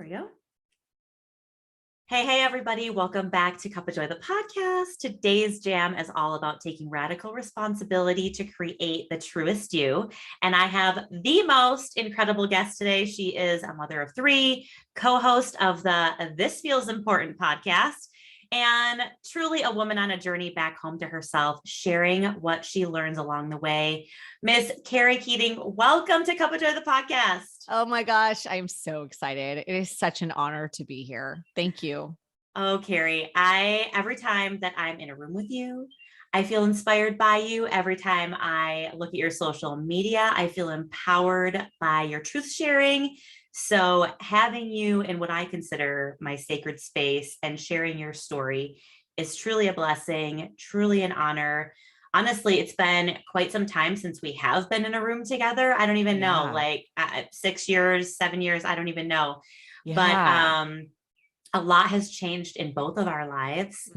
we go. Hey, everybody. Welcome back to Cup of Joy, the podcast. Today's jam is all about taking radical responsibility to create the truest you. And I have the most incredible guest today. She is a mother of three, co-host of the This Feels Important podcast, and truly a woman on a journey back home to herself, sharing what she learns along the way. Miss Kari Keating, welcome to Cup of Joy, the podcast. Oh my gosh, I'm so excited. It is such an honor to be here. Thank you. Oh, Kari, every time that I'm in a room with you, I feel inspired by you. Every time I look at your social media, I feel empowered by your truth sharing. So having you in what I consider my sacred space and sharing your story is truly a blessing, truly an honor. Honestly, it's been quite some time since we have been in a room together. I don't even know, like 6 years, 7 years, I don't even know. But a lot has changed in both of our lives.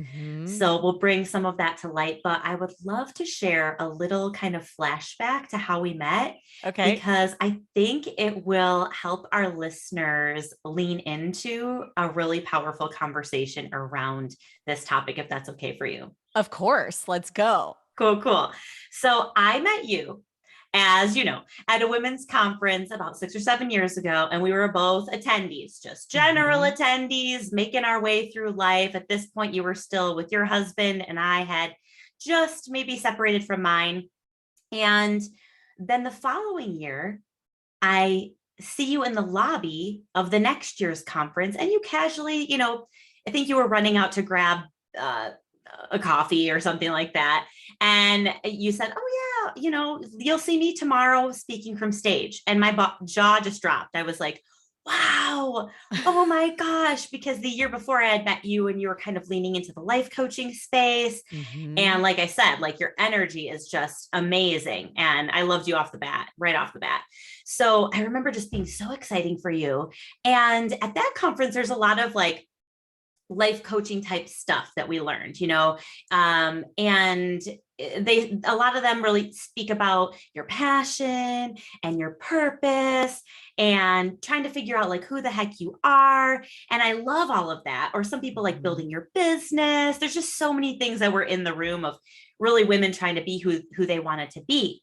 So we'll bring some of that to light, but I would love to share a little kind of flashback to how we met. Okay. Because I think it will help our listeners lean into a really powerful conversation around this topic, if that's okay for you. Of course. Let's go. Cool. So I met you, as you know, at a women's conference about 6 or 7 years ago, and we were both attendees, just general attendees, making our way through life. At this point, you were still with your husband, and I had just maybe separated from mine. And then the following year, I see you in the lobby of the next year's conference, and you casually, I think you were running out to grab a coffee or something like that. And you said, oh yeah, you'll see me tomorrow speaking from stage. And my jaw just dropped. I was like, wow, oh my gosh, because the year before I had met you and you were kind of leaning into the life coaching space. And like I said, like your energy is just amazing. And I loved you right off the bat. So I remember just being so exciting for you. And at that conference, there's a lot of like life coaching type stuff that we learned, and a lot of them really speak about your passion and your purpose and trying to figure out like who the heck you are. And I love all of that. Or some people like building your business. There's just so many things that were in the room of really women trying to be who they wanted to be.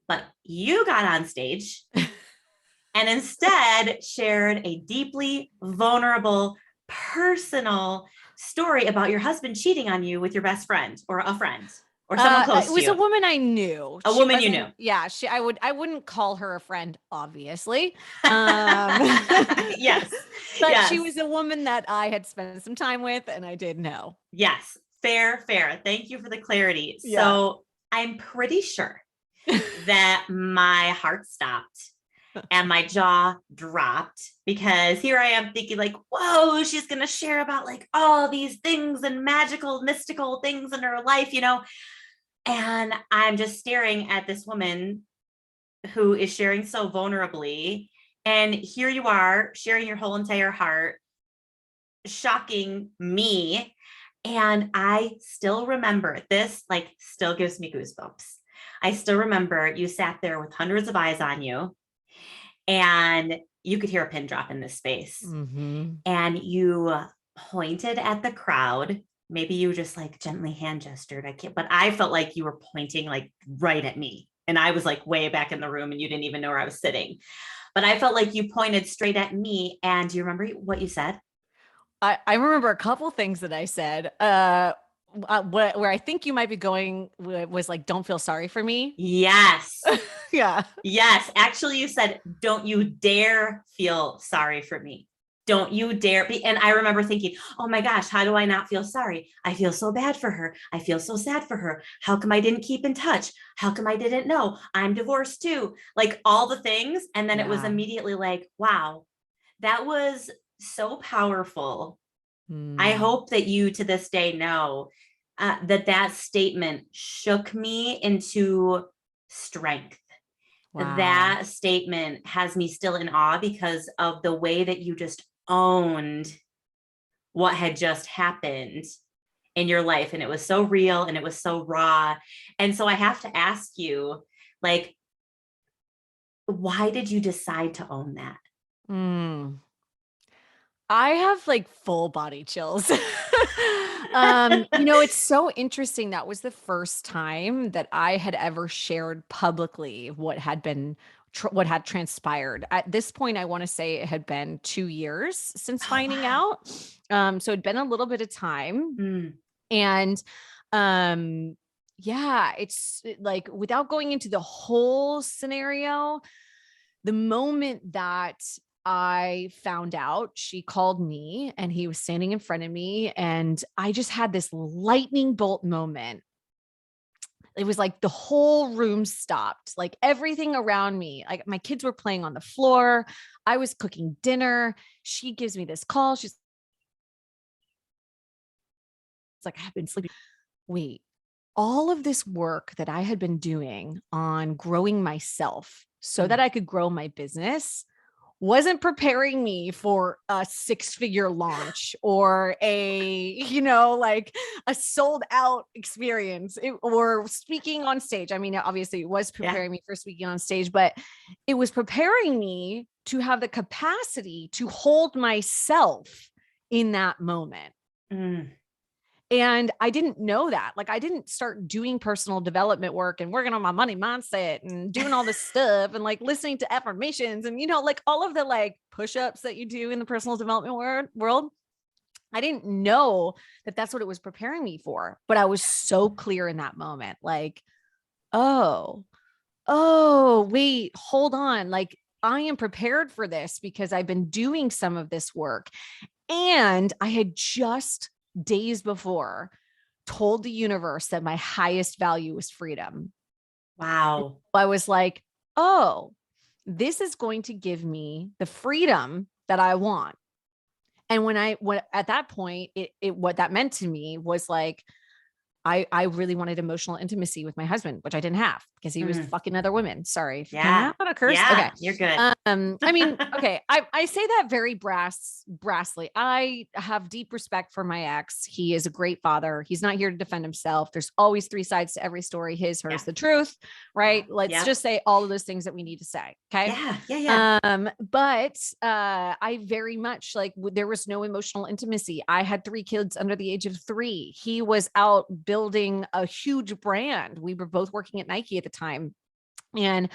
But you got on stage and instead shared a deeply vulnerable, personal story about your husband cheating on you with your best friend or a friend or someone close to you. It was a woman I knew. A woman you knew. Yeah, I wouldn't call her a friend, obviously. Yes. But yes. She was a woman that I had spent some time with and I did know. Yes. Fair. Thank you for the clarity. Yeah. So I'm pretty sure that my heart stopped and my jaw dropped, because here I am thinking like, whoa, she's going to share about like all these things and magical, mystical things in her life, and I'm just staring at this woman who is sharing so vulnerably. And here you are sharing your whole entire heart, shocking me. And I still remember this, like still gives me goosebumps. I still remember you sat there with hundreds of eyes on you. And you could hear a pin drop in this space. And you pointed at the crowd. Maybe you just like gently hand gestured. But I felt like you were pointing like right at me. And I was like way back in the room and you didn't even know where I was sitting. But I felt like you pointed straight at me. And do you remember what you said? I remember a couple things that I said. Where I think you might be going was like, don't feel sorry for me. Yes. Yeah. Yes. Actually, you said, don't you dare feel sorry for me. Don't you dare be. And I remember thinking, oh my gosh, how do I not feel sorry? I feel so bad for her. I feel so sad for her. How come I didn't keep in touch? How come I didn't know? I'm divorced too. Like all the things. And then it was immediately like, wow, that was so powerful. I hope that you to this day know that statement shook me into strength. Wow. That statement has me still in awe because of the way that you just owned what had just happened in your life. And it was so real and it was so raw. And so I have to ask you, like, why did you decide to own that? I have like full body chills. It's so interesting. That was the first time that I had ever shared publicly what had been what had transpired. At this point, I want to say it had been 2 years since Oh, finding wow. out. So it'd been a little bit of time. Mm. And yeah, it's like, without going into the whole scenario, the moment that I found out, she called me and he was standing in front of me, and I just had this lightning bolt moment. It was like the whole room stopped, like everything around me. Like my kids were playing on the floor. I was cooking dinner. She gives me this call. She's like, I've been sleeping. Wait, all of this work that I had been doing on growing myself so that Mm. I could grow my business wasn't preparing me for a 6-figure launch or like a sold out experience or speaking on stage. I mean, obviously it was Yeah. preparing me for speaking on stage, but it was preparing me to have the capacity to hold myself in that moment. Mm. And I didn't know that. Like, I didn't start doing personal development work and working on my money mindset and doing all this stuff and like listening to affirmations and, like all of the like push-ups that you do in the personal development world. I didn't know that that's what it was preparing me for, but I was so clear in that moment. Like, oh, wait, hold on. Like, I am prepared for this because I've been doing some of this work. And I had just days before told the universe that my highest value was freedom. Wow. I was like, oh, this is going to give me the freedom that I want. And when at that point, what that meant to me was like, I really wanted emotional intimacy with my husband, which I didn't have because he was Mm. fucking other women. Sorry. Can Yeah. I curse? Yeah. Okay. You're good. I mean, okay. I say that very brassly. I have deep respect for my ex. He is a great father. He's not here to defend himself. There's always 3 sides to every story. His, hers, Yeah. the truth, right? Yeah. Let's Yeah. just say all of those things that we need to say. Okay. Yeah. Yeah. Yeah. But I very much like there was no emotional intimacy. I had 3 kids under the age of 3. He was out building a huge brand. We were both working at Nike at the time. And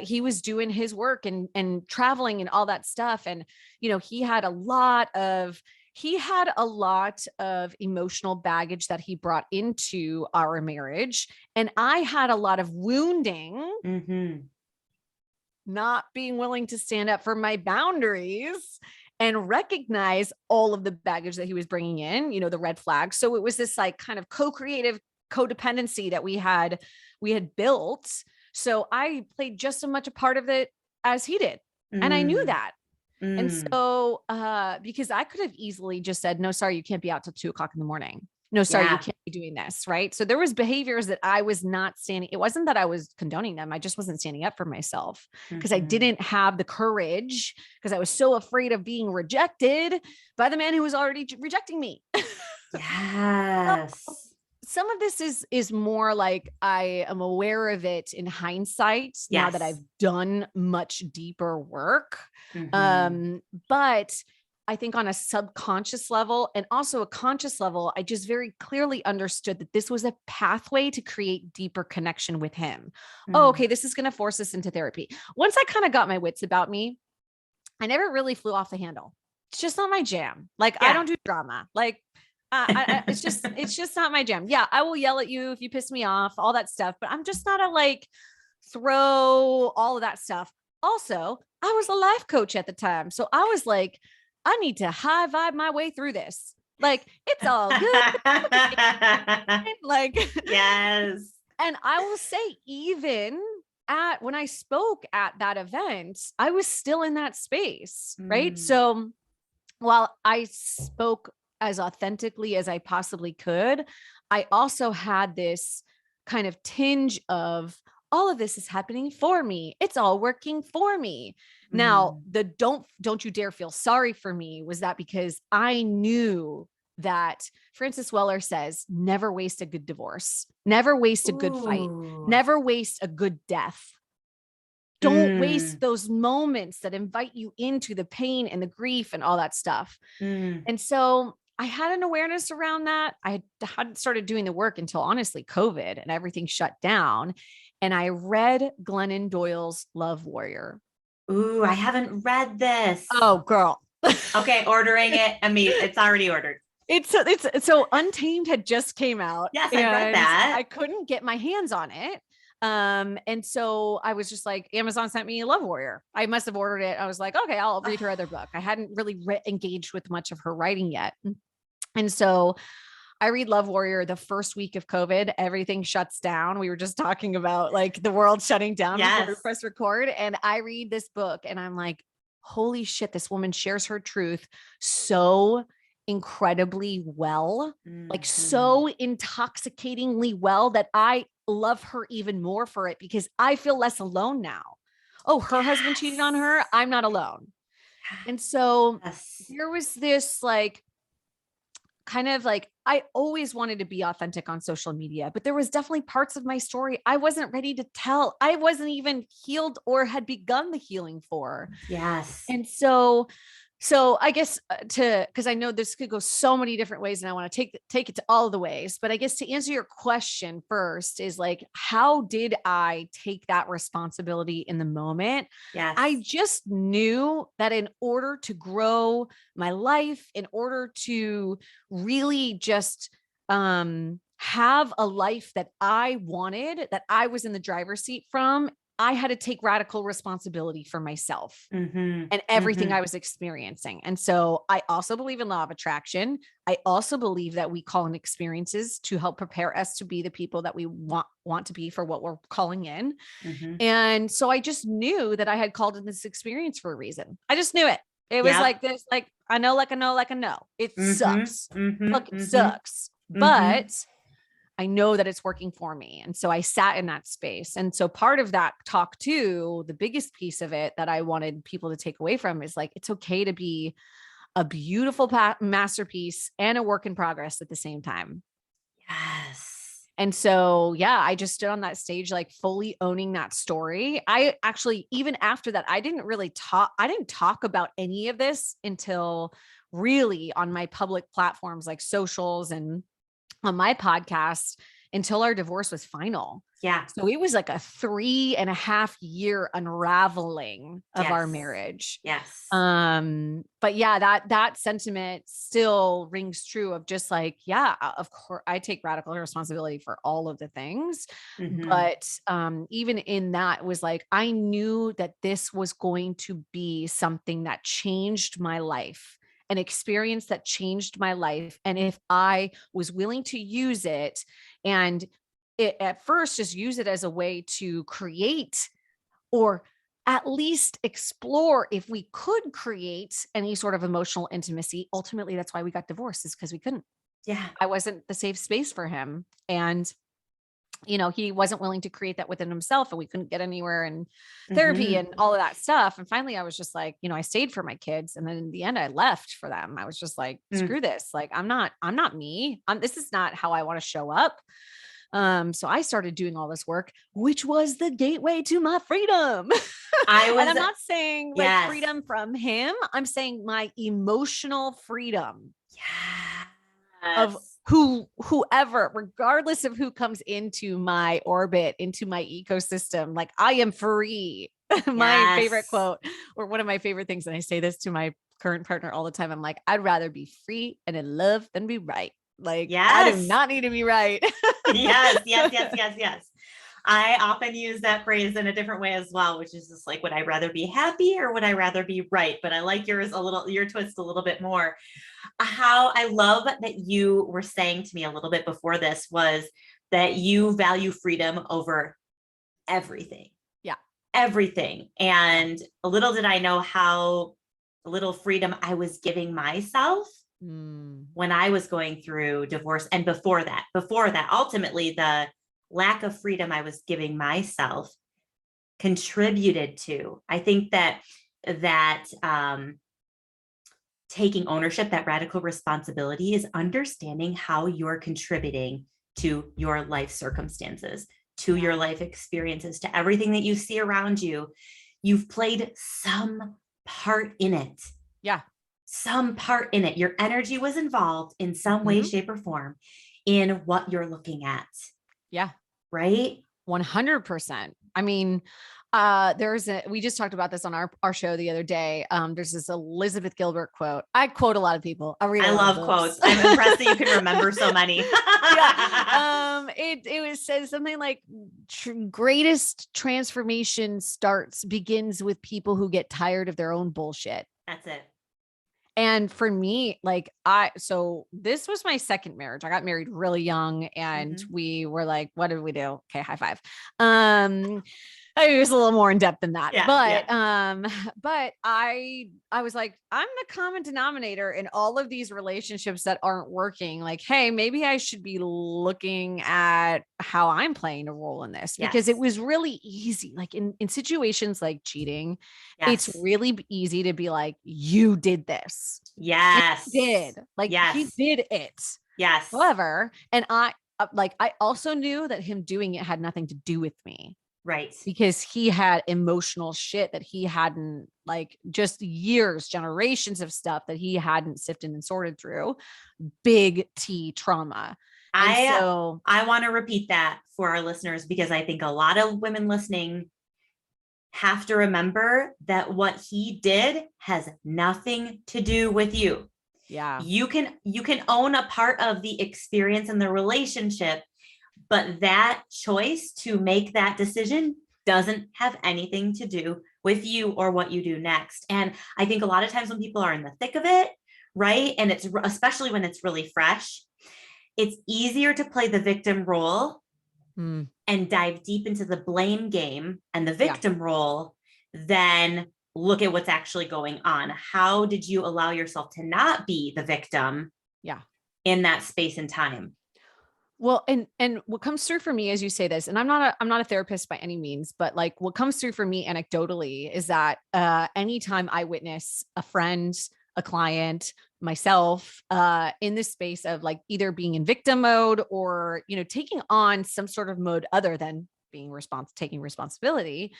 he was doing his work and traveling and all that stuff. And, he had a lot of emotional baggage that he brought into our marriage. And I had a lot of wounding, Mm-hmm. not being willing to stand up for my boundaries and recognize all of the baggage that he was bringing in, the red flags. So it was this like kind of co-creative codependency that we had built. So I played just as much a part of it as he did. And I knew Mm. that. And Mm. so, because I could have easily just said, no, sorry, you can't be out till 2:00 in the morning. No, sorry, you Yeah. can't be doing this. Right. So there was behaviors that I was not standing. It wasn't that I was condoning them. I just wasn't standing up for myself because I Mm-hmm. didn't have the courage because I was so afraid of being rejected by the man who was already rejecting me. Yes. Some of this is more like I am aware of it in hindsight now that Yes. I've done much deeper work. Mm-hmm. But I think on a subconscious level and also a conscious level, I just very clearly understood that this was a pathway to create deeper connection with him. Oh, Mm. okay, this is going to force us into therapy. Once I kind of got my wits about me, I never really flew off the handle. It's just not my jam. Like, I Yeah. don't do drama. Like, it's just not my jam. Yeah, I will yell at you if you piss me off, all that stuff, but I'm just not a like throw all of that stuff. Also, I was a life coach at the time. So I was like, I need to high vibe my way through this. Like, it's all good. Like, Yes. and I will say, even when I spoke at that event, I was still in that space. Right. Mm. So while I spoke as authentically as I possibly could, I also had this kind of tinge of all of this is happening for me. It's all working for me. Now, Mm. the don't you dare feel sorry for me was that because I knew that Francis Weller says, never waste a good divorce, never waste a good fight, Ooh. never waste a good death. Don't waste those moments that invite you into the pain and the grief and all that stuff. And so I had an awareness around that. I hadn't started doing the work until honestly COVID and everything shut down. And I read Glennon Doyle's Love Warrior. Ooh, I haven't read this. Oh, girl. Okay, ordering it. I mean, it's already ordered. It's so Untamed had just came out. Yes, I read that. I couldn't get my hands on it. And so I was just like, Amazon sent me a Love Warrior. I must have ordered it. I was like, okay, I'll read her other book. I hadn't really engaged with much of her writing yet. And so I read Love Warrior the first week of COVID. Everything shuts down. We were just talking about like the world shutting down before we press record. And I read this book and I'm like, holy shit, this woman shares her truth so incredibly well, like so intoxicatingly well that I love her even more for it because I feel less alone now. Oh, her husband cheated on her. I'm not alone. And so there was this like, kind of like, I always wanted to be authentic on social media, but there was definitely parts of my story I wasn't ready to tell. I wasn't even healed or had begun the healing for. Yes. And so I guess because I know this could go so many different ways and I want to take it to all the ways, but I guess to answer your question first is like, how did I take that responsibility in the moment? Yes. I just knew that in order to grow my life, in order to really just have a life that I wanted, that I was in the driver's seat from, I had to take radical responsibility for myself and everything I was experiencing. And so I also believe in law of attraction. I also believe that we call in experiences to help prepare us to be the people that we want to be for what we're calling in. And so I just knew that I had called in this experience for a reason. I just knew it. It was like this, like, I know, like I know, like I know. It sucks. Look, it sucks. But I know that it's working for me. And so I sat in that space. And so part of that talk too, the biggest piece of it that I wanted people to take away from is like, it's okay to be a beautiful masterpiece and a work in progress at the same time. Yes. And so, yeah, I just stood on that stage, like fully owning that story. I actually, even after that, I didn't talk about any of this until really on my public platforms, like socials and on my podcast, until our divorce was final. Yeah. So it was like a 3.5 year unraveling of our marriage. Yes. But yeah, that sentiment still rings true of just like, yeah, of course I take radical responsibility for all of the things. But even in that was like, I knew that this was going to be something that changed my life, an experience that changed my life. And if I was willing to use it and at first just use it as a way to create or at least explore if we could create any sort of emotional intimacy. Ultimately, that's why we got divorced, is because we couldn't. Yeah. I wasn't the safe space for him. And he wasn't willing to create that within himself, and we couldn't get anywhere in therapy and all of that stuff. And finally I was just like, I stayed for my kids. And then in the end I left for them. I was just like, screw this. Like, I'm not me. This is not how I want to show up. So I started doing all this work, which was the gateway to my freedom. And I'm not saying like freedom from him. I'm saying my emotional freedom of whoever, regardless of who comes into my orbit, into my ecosystem, like I am free. My favorite quote, or one of my favorite things. And I say this to my current partner all the time. I'm like, I'd rather be free and in love than be right. Like, I do not need to be right. Yes. I often use that phrase in a different way as well, which is just like, would I rather be happy or would I rather be right? But I like your twist a little bit more. How I love that you were saying to me a little bit before this was that you value freedom over everything. Yeah. Everything. And little did I know how little freedom I was giving myself when I was going through divorce. And before that, ultimately the lack of freedom I was giving myself contributed to, I think that taking ownership, that radical responsibility, is understanding how you're contributing to your life circumstances, to your life experiences, to everything that you see around you. You've played some part in it. Yeah. Some part in it. Your energy was involved in some way, shape, or form in what you're looking at. Yeah. Right? 100%. I mean, we just talked about this on our show the other day. There's this Elizabeth Gilbert quote. I quote a lot of people. I love quotes. I'm impressed that you can remember so many. Yeah. It says something like greatest transformation begins with people who get tired of their own bullshit. That's it. And for me, like so this was my second marriage. I got married really young and we were like, what did we do? Okay. High five. It was a little more in depth than that, but I was like, I'm the common denominator in all of these relationships that aren't working. Like, hey, maybe I should be looking at how I'm playing a role in this, because it was really easy. Like in situations like cheating, it's really easy to be like, you did this. Yes. He did. Like he did it. Yes. However, and I also knew that him doing it had nothing to do with me. Right. Because he had emotional shit that he hadn't, like, just years, generations of stuff that he hadn't sifted and sorted through. Big T trauma. I want to repeat that for our listeners, because I think a lot of women listening have to remember that what he did has nothing to do with you. Yeah. You can own a part of the experience in the relationship, but that choice to make that decision doesn't have anything to do with you or what you do next. And I think a lot of times when people are in the thick of it, right, and it's especially when it's really fresh, it's easier to play the victim role and dive deep into the blame game and the victim role than look at what's actually going on. How did you allow yourself to not be the victim in that space and time? Well, and what comes through for me as you say this, and I'm not a therapist by any means, but like what comes through for me anecdotally is that anytime I witness a friend, a client, myself in this space of like either being in victim mode or, taking on some sort of mode other than being taking responsibility,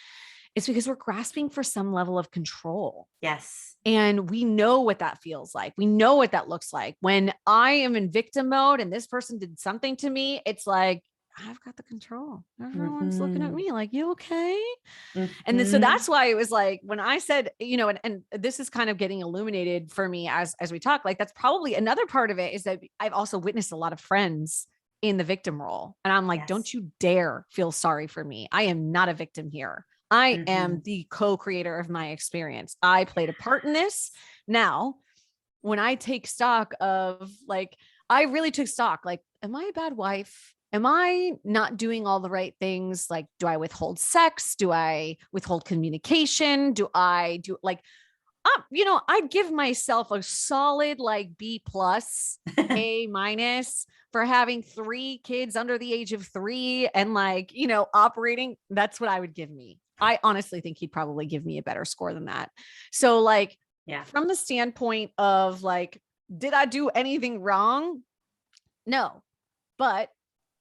it's because we're grasping for some level of control. Yes. And we know what that feels like. We know what that looks like. When I am in victim mode and this person did something to me, it's like, I've got the control. Everyone's looking at me like, you okay? And then, so that's why it was like, when I said, and this is kind of getting illuminated for me as we talk, like, that's probably another part of it, is that I've also witnessed a lot of friends in the victim role. And I'm like, don't you dare feel sorry for me. I am not a victim here. I am the co-creator of my experience. I played a part in this. Now, when I take stock of like, I really took stock, like, am I a bad wife? Am I not doing all the right things? Like, do I withhold sex? Do I withhold communication? Do I do like, I'd give myself a solid like B+, A- for having 3 kids under the age of 3 and like, operating. That's what I would give me. I honestly think he'd probably give me a better score than that. So like, from the standpoint of like, did I do anything wrong? No, but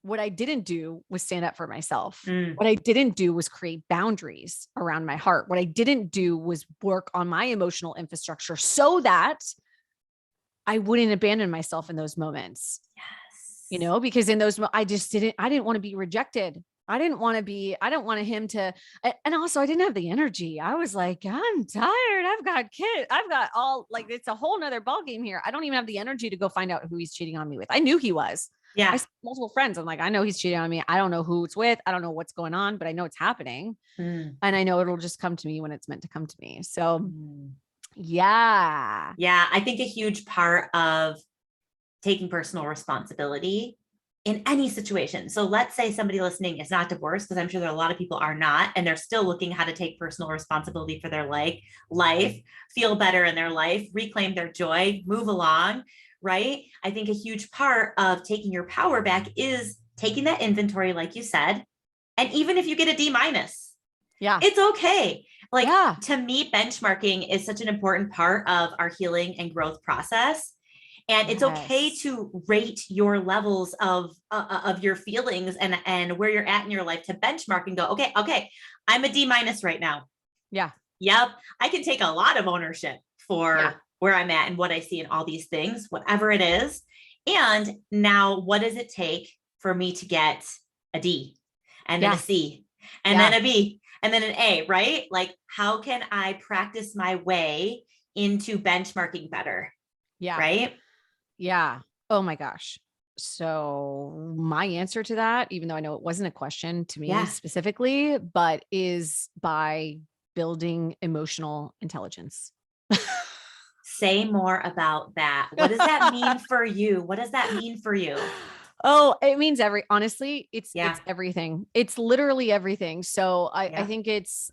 what I didn't do was stand up for myself. What I didn't do was create boundaries around my heart. What I didn't do was work on my emotional infrastructure so that I wouldn't abandon myself in those moments. Yes. Because in those, I didn't want to be rejected. I didn't want him to, and also I didn't have the energy. I was like, I'm tired. I've got kids. I've got all, like, it's a whole nother ballgame here. I don't even have the energy to go find out who he's cheating on me with. I knew he was. Yeah. I saw multiple friends. I'm like, I know he's cheating on me. I don't know who it's with. I don't know what's going on, but I know it's happening. And I know it'll just come to me when it's meant to come to me. So yeah. Yeah. I think a huge part of taking personal responsibility in any situation. So let's say somebody listening is not divorced, because I'm sure there are a lot of people are not, and they're still looking how to take personal responsibility for their life, feel better in their life, reclaim their joy, move along, right? I think a huge part of taking your power back is taking that inventory, like you said, and even if you get a D-, it's okay. Like, to me, benchmarking is such an important part of our healing and growth process. And it's okay Yes. to rate your levels of your feelings and where you're at in your life, to benchmark and go, okay, I'm a D- right now. Yeah. Yep. I can take a lot of ownership Yeah. for where I'm at and what I see in all these things, whatever it is. And now, what does it take for me to get a D, and then a Yeah. C, and Yeah. then a B, and then an A, right? Like, how can I practice my way into benchmarking better? Yeah. Right. Yeah. Oh my gosh. So my answer to that, even though I know it wasn't a question to me Yeah. specifically, but is by building emotional intelligence. Say more about that. What does that mean for you? What does that mean for you? Oh, it means honestly, Yeah. it's everything. It's literally everything. So I Yeah. think it's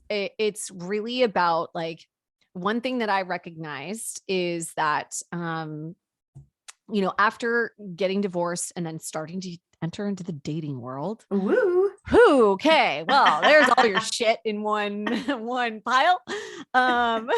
really about like one thing that I recognized is that after getting divorced and then starting to enter into the dating world. Woo. Okay, well, there's all your shit in one one pile. Um,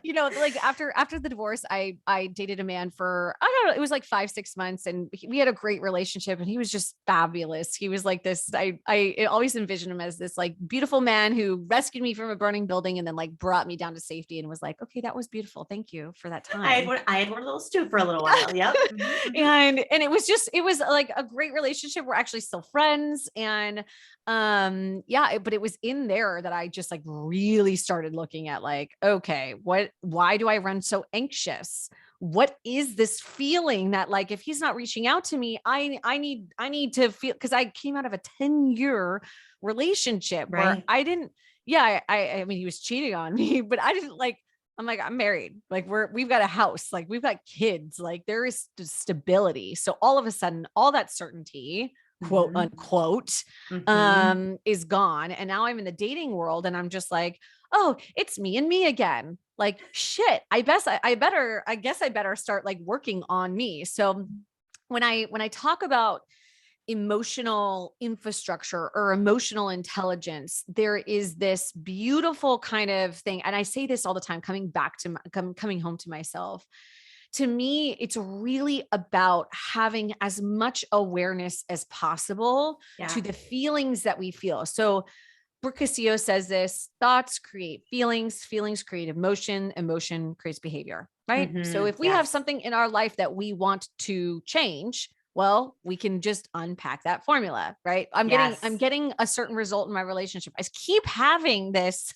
like after the divorce, I dated a man for, I don't know, it was like 5-6 months, and we had a great relationship, and he was just fabulous. He was like this. I always envisioned him as this like beautiful man who rescued me from a burning building and then like brought me down to safety and was like, okay, that was beautiful. Thank you for that time. I had one of those too for a little while. Yep. And it was like a great relationship. We're actually still friends. And but it was in there that I just like really started looking at like, okay, why do I run so anxious? What is this feeling that like, if he's not reaching out to me, I need to feel, because I came out of a 10-year relationship where Right. I didn't, yeah, I mean, he was cheating on me, but I didn't like, I'm like, I'm married. Like we've got a house, like we've got kids, like there is stability. So all of a sudden, all that certainty, quote unquote, is gone. And now I'm in the dating world and I'm just like, oh, it's me and me again. Like, shit, I guess I better start like working on me. So when I talk about emotional infrastructure or emotional intelligence, there is this beautiful kind of thing. And I say this all the time, coming home to myself. To me, it's really about having as much awareness as possible to the feelings that we feel. So Brooke Castillo says this: thoughts create feelings, feelings create emotion, emotion creates behavior, right? So if we have something in our life that we want to change, well, we can just unpack that formula, right? I'm getting a certain result in my relationship. I keep having this,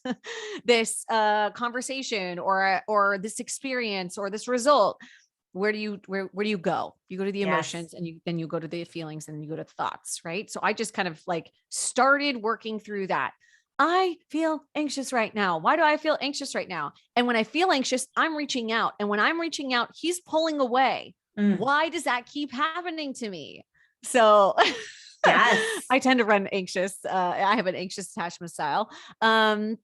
this conversation or this experience or this result. Where do you go? You go to the emotions, and then you go to the feelings, and you go to thoughts, right? So I just kind of like started working through that. I feel anxious right now. Why do I feel anxious right now? And when I feel anxious, I'm reaching out. And when I'm reaching out, he's pulling away. Why does that keep happening to me? So I tend to run anxious. I have an anxious attachment style. And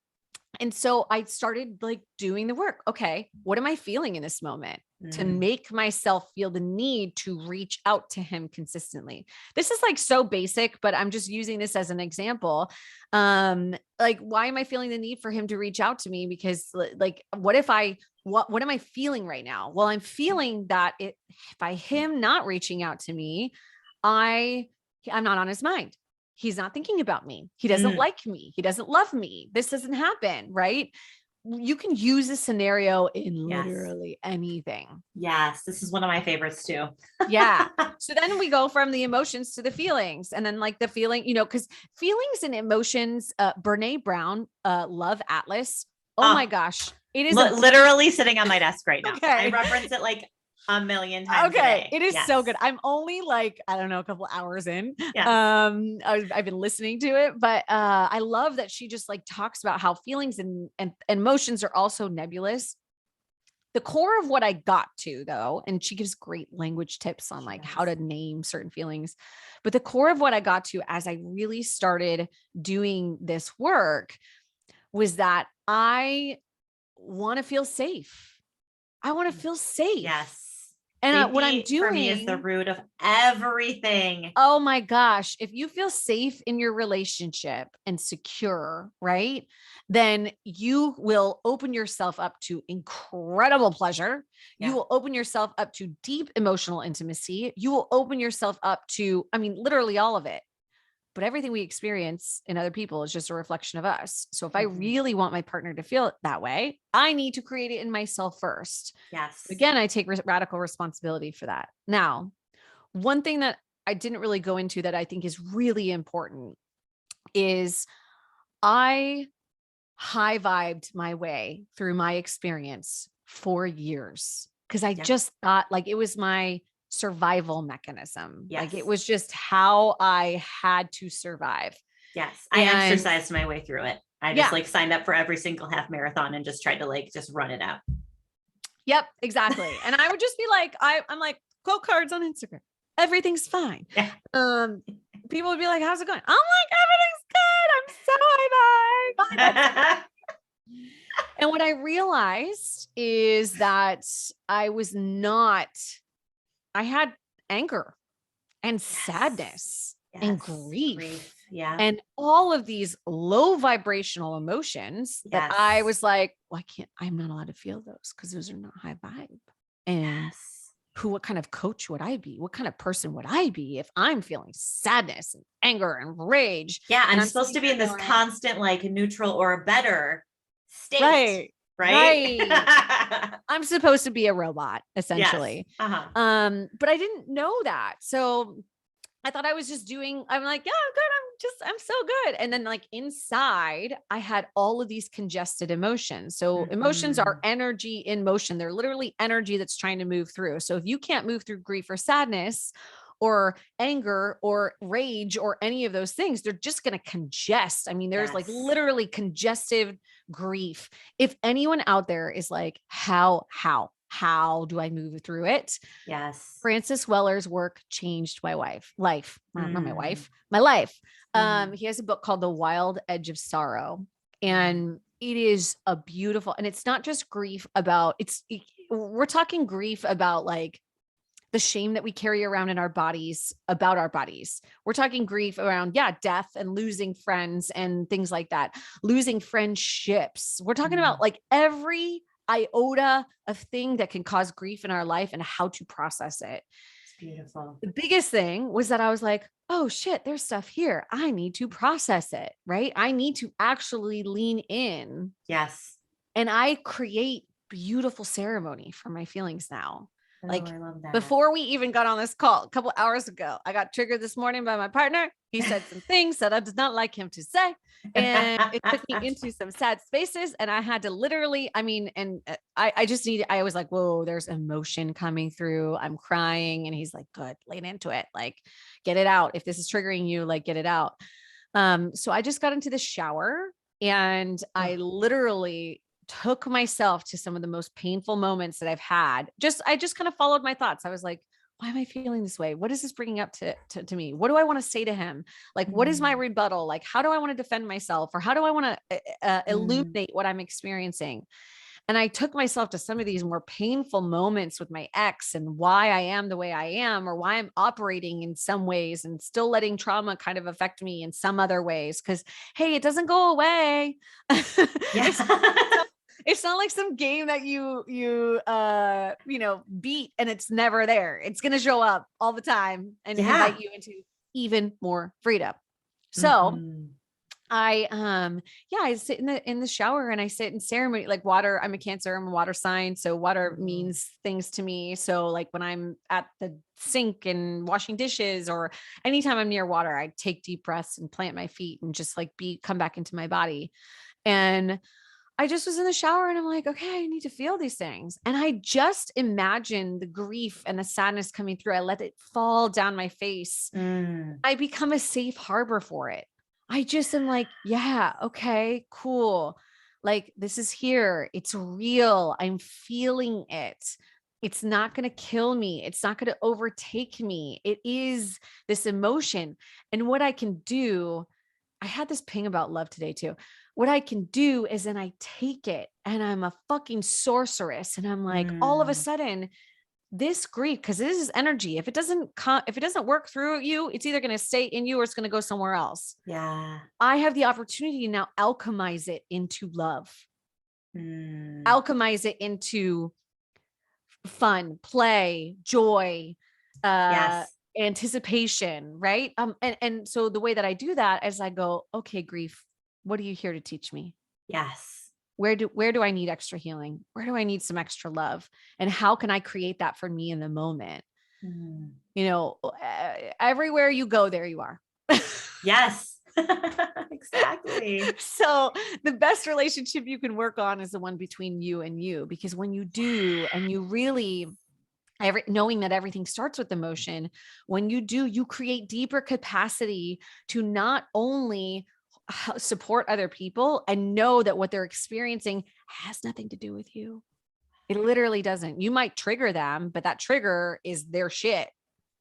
so I started like doing the work. Okay, what am I feeling in this moment to make myself feel the need to reach out to him consistently? This is like so basic, but I'm just using this as an example. Like, why am I feeling the need for him to reach out to me? Because like, what am I feeling right now? Well, I'm feeling that by him not reaching out to me, I'm not on his mind. He's not thinking about me. He doesn't like me. He doesn't love me. This doesn't happen, right? You can use a scenario in literally anything. Yes. This is one of my favorites too. Yeah. So then we go from the emotions to the feelings, and then like the feeling, because feelings and emotions, Brene Brown, Love Atlas. Oh my gosh. It is literally sitting on my desk right now. Okay. I reference it like a million times. Okay. It is so good. I'm only like, I don't know, a couple hours in. I've been listening to it, but I love that she just like talks about how feelings and emotions are also nebulous. The core of what I got to, though, and she gives great language tips on like how to name certain feelings, but the core of what I got to as I really started doing this work was that I want to feel safe. I want to feel safe. Yes. And what I'm Safety for me is the doing, root of everything. oh my gosh, if you feel safe in your relationship and secure, right? Then you will open yourself up to incredible pleasure. You Yeah. will open yourself up to deep emotional intimacy. You will open yourself up to, I mean, literally all of it. But everything we experience in other people is just a reflection of us. So if I Mhm. really want my partner to feel it that way, I need to create it in myself first. Yes. Again, I take radical responsibility for that. Now, one thing that I didn't really go into that I think is really important is I high vibed my way through my experience for years because I Yeah. just thought like it was my survival mechanism. Like it Yes. was just how I had to survive. Yes. I And exercised my way through it. I just yeah, like signed up for every single half marathon and just tried to like just run it out. yep, exactly. And I would just be like, I'm like, quote cards on Instagram. Everything's fine. Yeah. Um, People would be like, how's it going? I'm like, everything's good. I'm so high vibe. And what I realized is that I was not, I had anger and sadness and Yes. grief Yeah. and all of these low vibrational emotions that Yes. I was like, well, I'm not allowed to feel those because those are not high vibe. And Yes. what kind of coach would I be? What kind of person would I be if I'm feeling sadness and anger and rage? Yeah. And I'm I'm supposed sitting to be there in this going, constant, like neutral or better state. right, Right. right. I'm supposed to be a robot, Yes. essentially. Uh-huh. But I didn't know that. So I thought I was just doing, I'm like, yeah, I'm good. I'm so good. And then like inside, I had all of these congested emotions. So emotions are Mhm. energy in motion. They're literally energy that's trying to move through. So if you can't move through grief or sadness or anger or rage or any of those things, they're just going to congest. I mean, there's like Yes. literally congestive grief. If anyone out there is like, how do I move through it? Yes. Francis Weller's work changed my life, not my Mm. wife, my life. Mm. He has a book called The Wild Edge of Sorrow, Mm. and it is a beautiful, and it's not just grief about we're talking grief about like the shame that we carry around in our bodies about our bodies. We're talking grief around, yeah, death and losing friends and things like that, losing friendships. We're talking about Mm. like every iota of thing that can cause grief in our life and how to process it. It's beautiful. The biggest thing was that I was like, oh shit, there's stuff here. I need to process it, right? I need to actually lean in, Yes. and I create beautiful ceremony for my feelings now. Oh, Like I love that. before we even got on this call a couple hours ago, I got triggered this morning by my partner. He said some things that I did not like him to say. And it took me into some sad spaces. And I had to literally, I mean, and I just needed, I was like, whoa, there's emotion coming through. I'm crying. And he's like, good, lean into it. Like, get it out. If this is triggering you, like, get it out. So I just got into the shower and I Oh, literally took myself to some of the most painful moments that I've had. I just kind of followed my thoughts. I was like, why am I feeling this way? What is this bringing up to me? What do I want to say to him? Like, what is my mm. rebuttal? Like, how do I want to defend myself? Or how do I want to Mm. illuminate what I'm experiencing? And I took myself to some of these more painful moments with my ex and why I am the way I am, or why I'm operating in some ways and still letting trauma kind of affect me in some other ways. Cause hey, it doesn't go away. Yeah. It's not like some game that beat and it's never there. It's going to show up all the time and invite Yeah. you into even more freedom. So Mhm. I sit in the shower and I sit in ceremony, like water. I'm a Cancer, I'm a water sign. So water Mhm. means things to me. So like when I'm at the sink and washing dishes or anytime I'm near water, I take deep breaths and plant my feet and just like come back into my body. And I just was in the shower and I'm like, okay, I need to feel these things. And I just imagine the grief and the sadness coming through. I let it fall down my face. Mm. I become a safe harbor for it. I just am like, yeah, okay, cool. Like this is here. It's real. I'm feeling it. It's not going to kill me. It's not going to overtake me. It is this emotion. And what I can do, I had this ping about love today too. What I can do is then I take it and I'm a fucking sorceress. And I'm like, all of a Mm. sudden, this grief, because this is energy. If it doesn't work through you, it's either going to stay in you or it's going to go somewhere else. Yeah. I have the opportunity to now alchemize it into love, Mm. alchemize it into fun, play, joy, Yes. anticipation, right? And so the way that I do that is I go, okay, grief, what are you here to teach me? Yes. Where do I need extra healing? Where do I need some extra love? And how can I create that for me in the moment? Mm. Everywhere you go, there you are. Yes. Exactly. So the best relationship you can work on is the one between you and you, because when you do, and you really knowing that everything starts with emotion, when you do, you create deeper capacity to not only support other people and know that what they're experiencing has nothing to do with you. It literally doesn't. You might trigger them, but that trigger is their shit,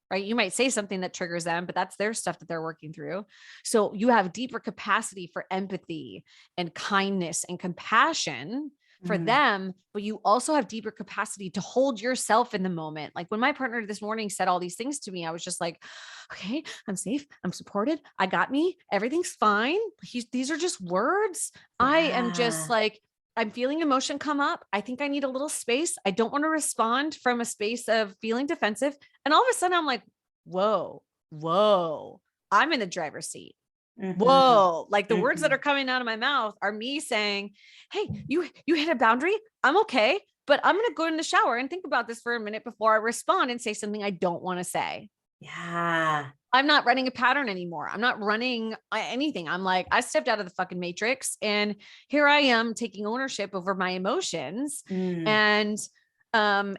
right? You might say something that triggers them, but that's their stuff that they're working through. So you have deeper capacity for empathy and kindness and compassion for Mm. them, but you also have deeper capacity to hold yourself in the moment. Like when my partner this morning said all these things to me, I was just like, okay, I'm safe. I'm supported. I got me. Everything's fine. These are just words. I am just Yeah. like, I'm feeling emotion come up. I think I need a little space. I don't want to respond from a space of feeling defensive. And all of a sudden I'm like, whoa, I'm in the driver's seat. Mm-hmm. Whoa. Like the words that Mm-hmm. are coming out of my mouth are me saying, hey, you hit a boundary. I'm okay, but I'm going to go in the shower and think about this for a minute before I respond and say something I don't want to say. Yeah. I'm not running a pattern anymore. I'm not running anything. I'm like, I stepped out of the fucking matrix and here I am taking ownership over my emotions Mm. and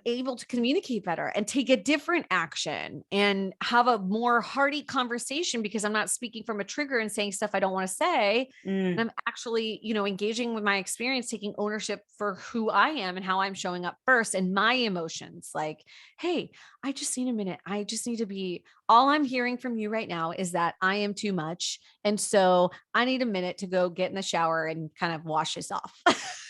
able to communicate better and take a different action and have a more hearty conversation because I'm not speaking from a trigger and saying stuff I don't want to say. And Mm. I'm actually, engaging with my experience, taking ownership for who I am and how I'm showing up first and my emotions. Like, hey, I just need a minute. I just need to be, all I'm hearing from you right now is that I am too much. And so I need a minute to go get in the shower and kind of wash this off.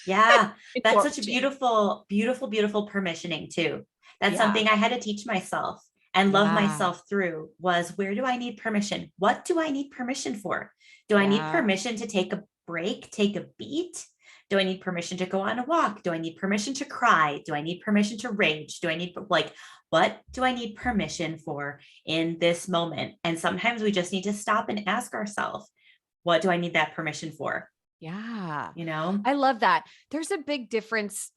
Yeah. That's such a Exhaustion. beautiful, beautiful, beautiful permissioning too. That's Yeah. something I had to teach myself and love Yeah. myself through was where do I need permission? What do I need permission for? Do I need Yeah. permission to take a break, take a beat? Do I need permission to go on a walk? Do I need permission to cry? Do I need permission to rage? Do I need what do I need permission for in this moment? And sometimes we just need to stop and ask ourselves, what do I need that permission for? Yeah. You know? I love that. There's a big difference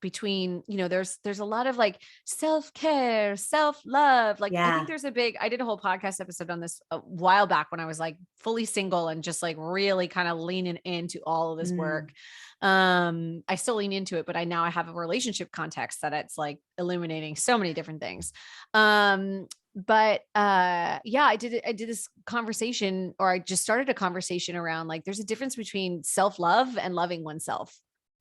between, there's a lot of like self-care, self-love. Like I think Yeah. I did a whole podcast episode on this a while back when I was like fully single and just like really kind of leaning into all of this work. Mm. I still lean into it, but I have a relationship context that it's like illuminating so many different things. But yeah, I did this conversation, or I just started a conversation around like there's a difference between self-love and loving oneself,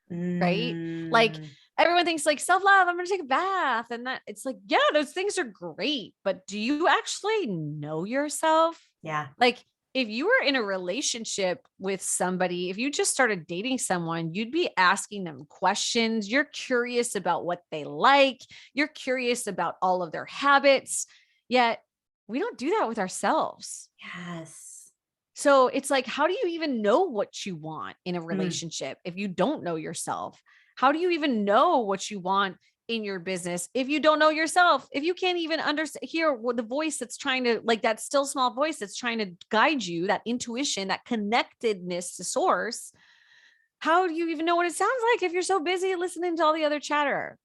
right? Like Mm. everyone thinks like self-love, I'm gonna take a bath, and that it's like, yeah, those things are great, but do you actually know yourself? Yeah. Like if you were in a relationship with somebody, if you just started dating someone, you'd be asking them questions. You're curious about what they like. You're curious about all of their habits. Yet we don't do that with ourselves. Yes. So it's like, how do you even know what you want in a Mm. relationship if you don't know yourself? How do you even know what you want in your business if you don't know yourself? If you can't even hear what the voice that's trying to, like that still small voice that's trying to guide you, that intuition, that connectedness to source, how do you even know what it sounds like if you're so busy listening to all the other chatter?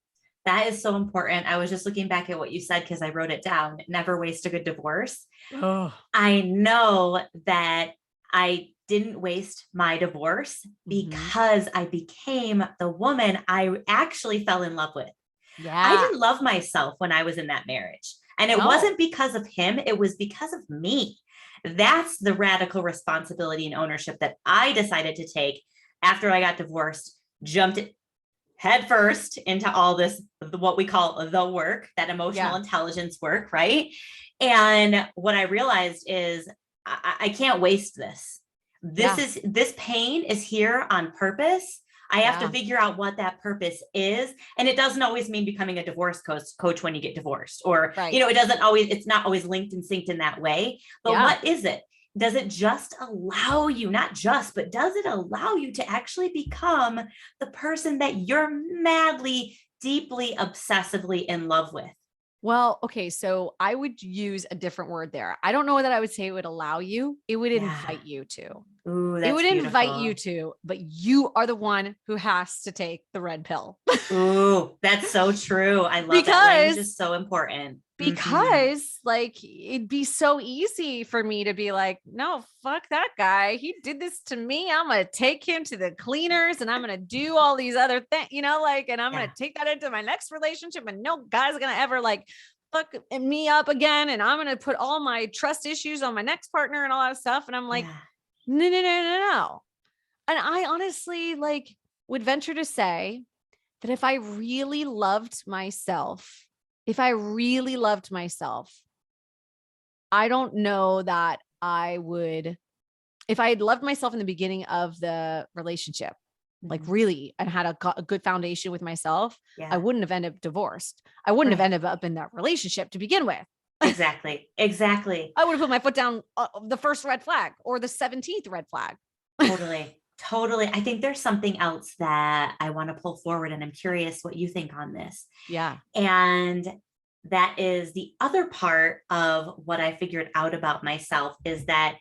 That is so important. I was just looking back at what you said because I wrote it down. Never waste a good divorce. Oh. I know that I didn't waste my divorce Mm-hmm. because I became the woman I actually fell in love with. I Yeah. didn't love myself when I was in that marriage. And it No. wasn't because of him, it was because of me. That's the radical responsibility and ownership that I decided to take after I got divorced, jumped headfirst into all this, what we call the work, that emotional Yeah. intelligence work, right? And what I realized is I can't waste this. Yeah. This pain is here on purpose. I have to figure out what that purpose is. And it doesn't always mean becoming a divorce coach when you get divorced, or, Right. it's not always linked and synced in that way. But what is it? Does it just allow you, not just, but does it allow you to actually become the person that you're madly, deeply, obsessively in love with? Well, okay. So I would use a different word there. I don't know that I would say it would allow you. It would invite you to. Ooh, It that's would invite you beautiful. to, but you are the one who has to take the red pill. Ooh, that's so true. I love that. Language is so important. Because like it'd be so easy for me to be like, no, fuck that guy. He did this to me. I'm going to take him to the cleaners and I'm going to do all these other things, and I'm going to take that into my next relationship, and no guy's going to ever like fuck me up again. And I'm going to put all my trust issues on my next partner and all that stuff. And I'm like, no. And I honestly like would venture to say that if I really loved myself, I don't know that I would, if I had loved myself in the beginning of the relationship, like really, and had a good foundation with myself, I wouldn't have ended up divorced. I wouldn't have ended up in that relationship to begin with. Exactly. I would have put my foot down the first red flag or the 17th red flag. Totally. I think there's something else that I want to pull forward, and I'm curious what you think on this. Yeah. And that is the other part of what I figured out about myself, is that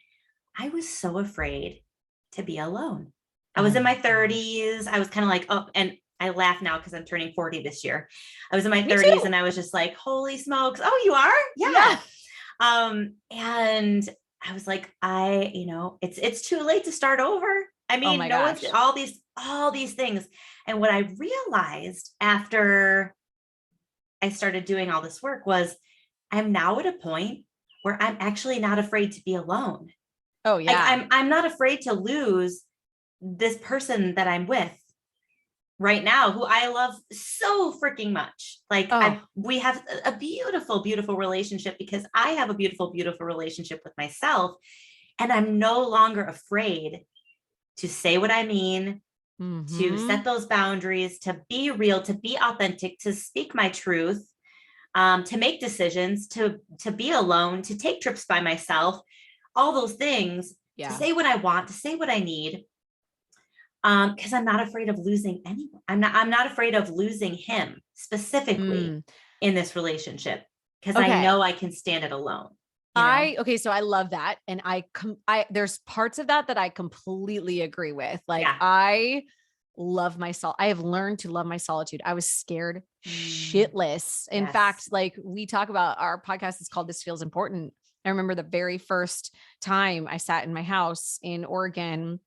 I was so afraid to be alone. I was in my 30s. I was kind of like, oh, and I laugh now because I'm turning 40 this year. I was in my 30s and I was just like, holy smokes. Oh, you are? Yeah. And I was like, it's too late to start over. I mean, it's all these things. And what I realized after I started doing all this work was I'm now at a point where I'm actually not afraid to be alone. Oh yeah. Like I'm not afraid to lose this person that I'm with right now, who I love so freaking much. Like we have a beautiful, beautiful relationship because I have a beautiful, beautiful relationship with myself. And I'm no longer afraid to say what I mean, to set those boundaries, to be real, to be authentic, to speak my truth, to make decisions, to be alone, to take trips by myself, all those things, to say what I want, to say what I need. Because I'm not afraid of losing anyone. I'm not afraid of losing him specifically in this relationship, because I know I can stand it alone. So I love that. And there's parts of that I completely agree with. Like I love myself. I have learned to love my solitude. I was scared shitless. In fact, like we talk about, our podcast is called This Feels Important. I remember the very first time I sat in my house in Oregon,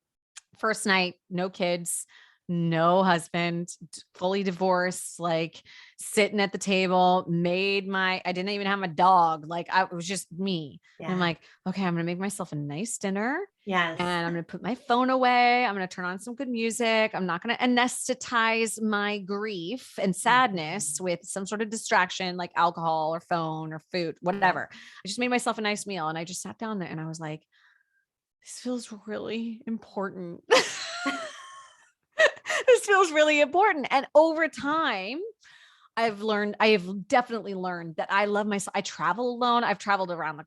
first night, no kids, no husband, fully divorced, like sitting at the table, I didn't even have my dog. Like it was just me. And I'm like, okay, I'm going to make myself a nice dinner. And I'm going to put my phone away. I'm going to turn on some good music. I'm not going to anesthetize my grief and sadness with some sort of distraction like alcohol or phone or food, whatever. I just made myself a nice meal. And I just sat down there and I was like, this feels really important. This feels really important. And over time, I have definitely learned that I love myself. I travel alone. I've traveled around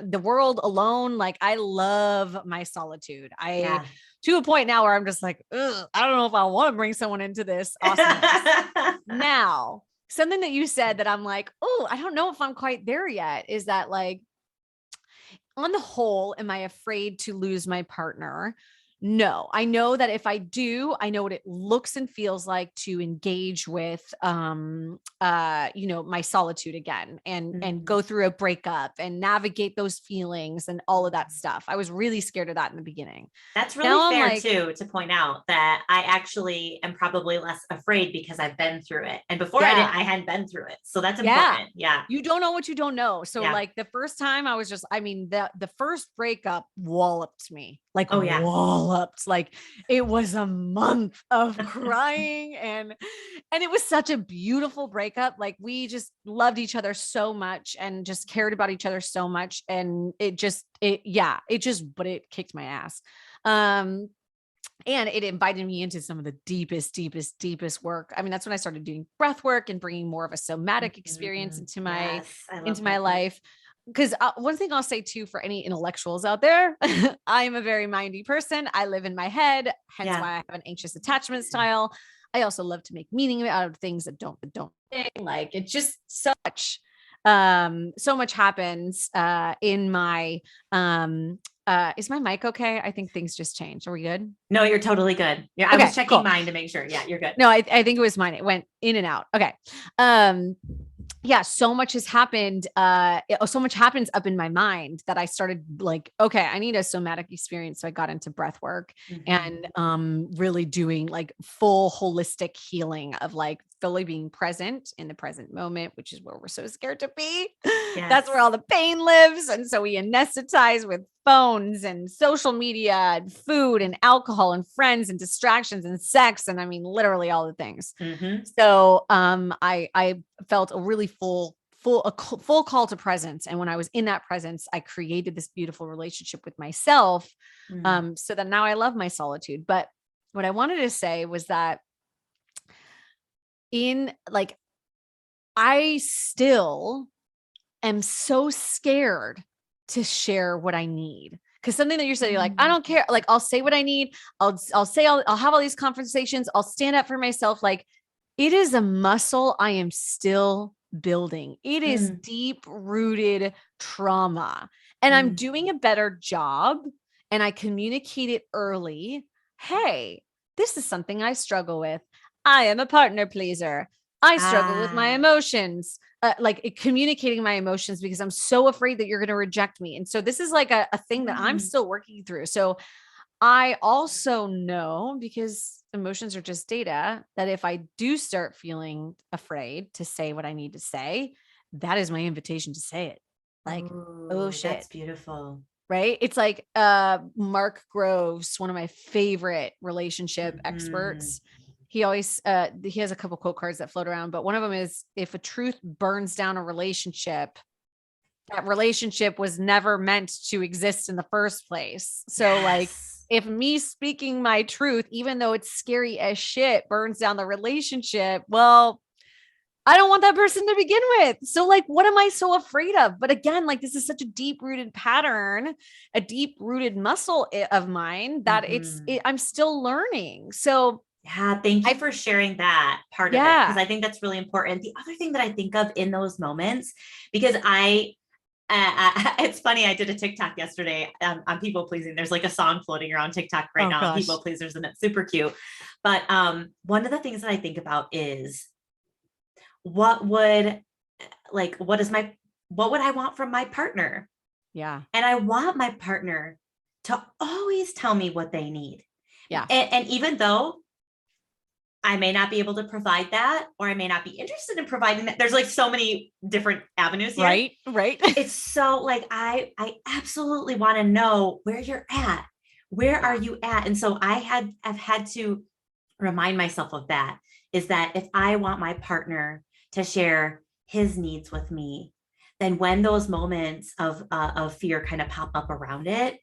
the world alone. Like I love my solitude. To a point now where I'm just like, I don't know if I want to bring someone into this awesomeness. Now, something that you said that I'm like, oh, I don't know if I'm quite there yet, is that like, on the whole, am I afraid to lose my partner? No, I know that if I do, I know what it looks and feels like to engage with, my solitude again and go through a breakup and navigate those feelings and all of that stuff. I was really scared of that in the beginning. That's really fair too, to point out that I actually am probably less afraid because I've been through it. And before I hadn't been through it. So that's important. Yeah. You don't know what you don't know. So like the first time I was just, the first breakup walloped me, like walloped. Like it was a month of crying and it was such a beautiful breakup. Like we just loved each other so much and just cared about each other so much. And it kicked my ass. and it invited me into some of the deepest work. I mean, that's when I started doing breath work and bringing more of a somatic experience Mhm. into Yes, I love my breath work. life. Because one thing I'll say too, for any intellectuals out there, I am a very mindy person. I live in my head, hence Yeah. why I have an anxious attachment style. I also love to make meaning out of things that don't like, it's just so much happens in my is my mic okay? I think things just changed. Are we good? No, you're totally good. Yeah, I Okay, was checking cool. mine to make sure. Yeah, you're good. No, I think it was mine. It went in and out. Okay. Um, yeah, so much has happened. So much happens up in my mind that I started like, okay, I need a somatic experience. So I got into breath work Mhm. and really doing like full holistic healing of like fully being present in the present moment, which is where we're so scared to be. That's where Yes. all the pain lives. And so we anesthetize with phones and social media and food and alcohol and friends and distractions and sex. And I mean, literally all the things. Mhm. So I felt a really full call to presence. And when I was in that presence, I created this beautiful relationship with myself. Mm. So that now I love my solitude. But what I wanted to say was that in like, I still am so scared to share what I need. Cause something that you're saying, you're like, I Mm. don't care. Like, I'll say what I need. I'll have all these conversations. I'll stand up for myself. Like, it is a muscle I am still building. It is Mm. deep rooted trauma. And I'm Mm. doing a better job. And I communicate it early. Hey, this is something I struggle with. I am a partner pleaser. I struggle with my Ah. emotions. Communicating my emotions because I'm so afraid that you're going to reject me. And so this is like a thing that I'm Mm. still working through. So I also know, because emotions are just data, that if I do start feeling afraid to say what I need to say, that is my invitation to say it. Like, oh Oh, shit. that's beautiful. Right. It's like Mark Groves, one of my favorite relationship Mhm. experts. He always he has a couple quote cards that float around, but one of them is, if a truth burns down a relationship, that relationship was never meant to exist in the first place. So like, Yes. if me speaking my truth, even though it's scary as shit, burns down the relationship, well, I don't want that person to begin with. So like, what am I so afraid of? But again, like, this is such a deep rooted pattern, a deep rooted muscle of mine that Mhm. I'm still learning. So Yeah, thank you I, for sharing that part of it, because yeah, I think that's really important. The other thing that I think of in those moments, because it's funny, I did a TikTok yesterday on people pleasing. There's like a song floating around TikTok right oh now on gosh. people pleasers, and it's super cute. But one of the things that I think about is what would what is my what would I want from my partner? Yeah. And I want my partner to always tell me what they need. Yeah. And even though I may not be able to provide that, or I may not be interested in providing that, there's like so many different avenues here. Right. Right. It's so like I absolutely want to know where you're at. Where are Yeah. you at? And so I've had to remind myself of that, is that if I want my partner to share his needs with me, then when those moments of fear kind of pop up around it,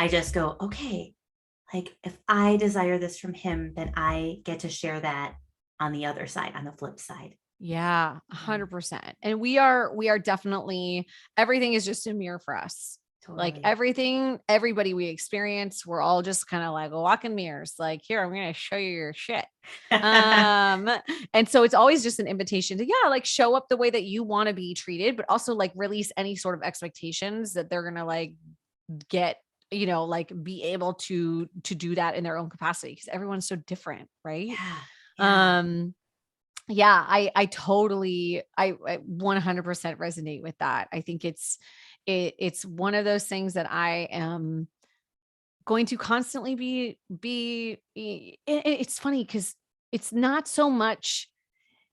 I just go, okay, like if I desire this from him, then I get to share that on the other side, on the flip side. Yeah, Yeah, 100%. And we are definitely, everything is just a mirror for us. Like totally. everything, everybody we experience, we're all just kind of like walking mirrors. Like, here, I'm going to show you your shit. Um, and so it's always just an invitation to, yeah, like show up the way that you want to be treated, but also like release any sort of expectations that they're going to like get, like be able to do that in their own capacity, because everyone's so different, right? Yeah, yeah. Um, yeah, I totally, I 100% resonate with that. I think it's one of those things that I am going to constantly it's funny because it's not so much,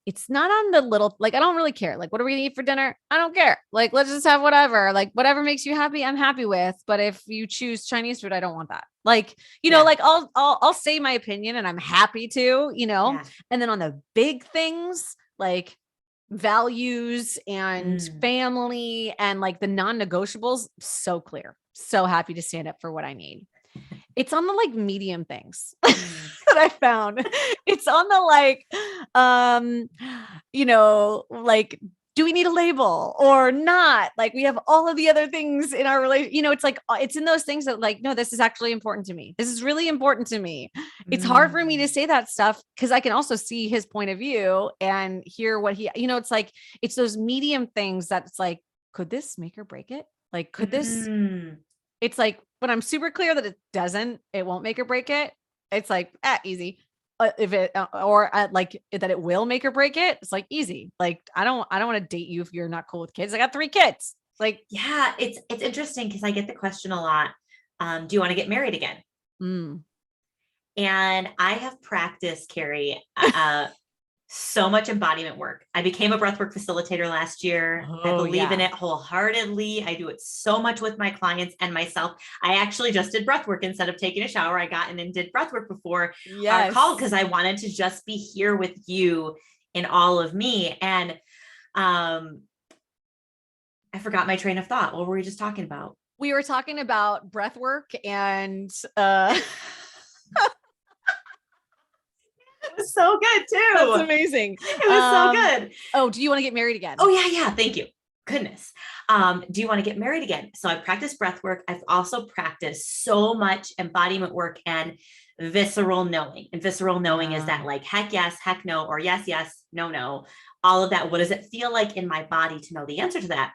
it's not on the little, like, I don't really care. Like, what are we gonna eat for dinner? I don't care. Like, let's just have whatever. Like, whatever makes you happy, I'm happy with. But if you choose Chinese food, I don't want that. Like, Yeah, like I'll say my opinion and I'm happy to. yeah. And then on the big things, like values and Mm. family and like the non-negotiables, so clear. So happy to stand up for what I need. It's on the like medium things Mm. that I found. It's on the like, like, do we need a label or not? Like we have all of the other things in our relation, it's like, it's in those things that like, no, this is actually important to me. This is really important to me. It's hard for me to Mm. say that stuff because I can also see his point of view and hear what he, it's like, it's those medium things that it's like, could this make or break it? Like, could this, Mm. it's like when I'm super clear that it won't make or break it. It's like, easy. If it, or like that it will make or break it. It's like easy. Like, I don't want to date you if you're not cool with kids. I got 3 kids. Like, Yeah, it's interesting because I get the question a lot. Do you want to get married again? mm, And I have practiced, Kari, so much embodiment work. I became a breathwork facilitator last year. I oh believe in yeah. it wholeheartedly. I do it so much with my clients and myself. I actually just did breathwork instead of taking a shower. I got in and did breathwork before our call Yes. because I wanted to just be here with you in all of me. And I forgot my train of thought. What were we just talking about? We were talking about breath work and It was so good that's too. amazing. It was so good. Oh, do you want to get married again? Oh yeah. Thank you. Goodness. Do you want to get married again? So I practice breath work. I've also practiced so much embodiment work and visceral knowing. And visceral knowing is that like heck yes, heck no, or yes, yes, no, no. All of that. What does it feel like in my body to know the answer to that?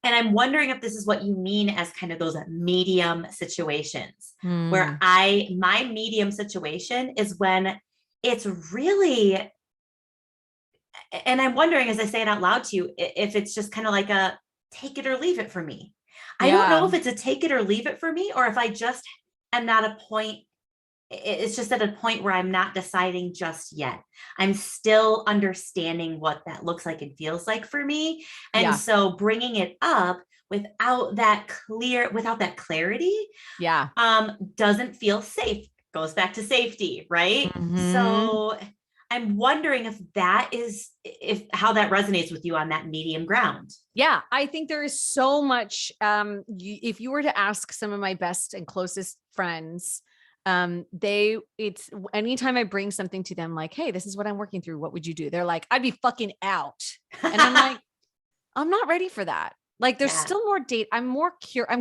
And I'm wondering if this is what you mean as kind of those medium situations where Hmm. my medium situation is when it's really, and I'm wondering as I say it out loud to you, if it's just kind of like a take it or leave it for me. I don't know Yeah. if it's a take it or leave it for me, or if I just am not a point. It's just at a point where I'm not deciding just yet. I'm still understanding what that looks like and feels like for me. And Yeah. so bringing it up without that clarity, Yeah. doesn't feel safe. Goes back to safety, right? Mhm. So I'm wondering if how that resonates with you on that medium ground. Yeah, I think there is so much. If you were to ask some of my best and closest friends, it's anytime I bring something to them, like, hey, this is what I'm working through. What would you do? They're like, I'd be fucking out. And I'm like, I'm not ready for that. Like, there's Yeah. still more date. I'm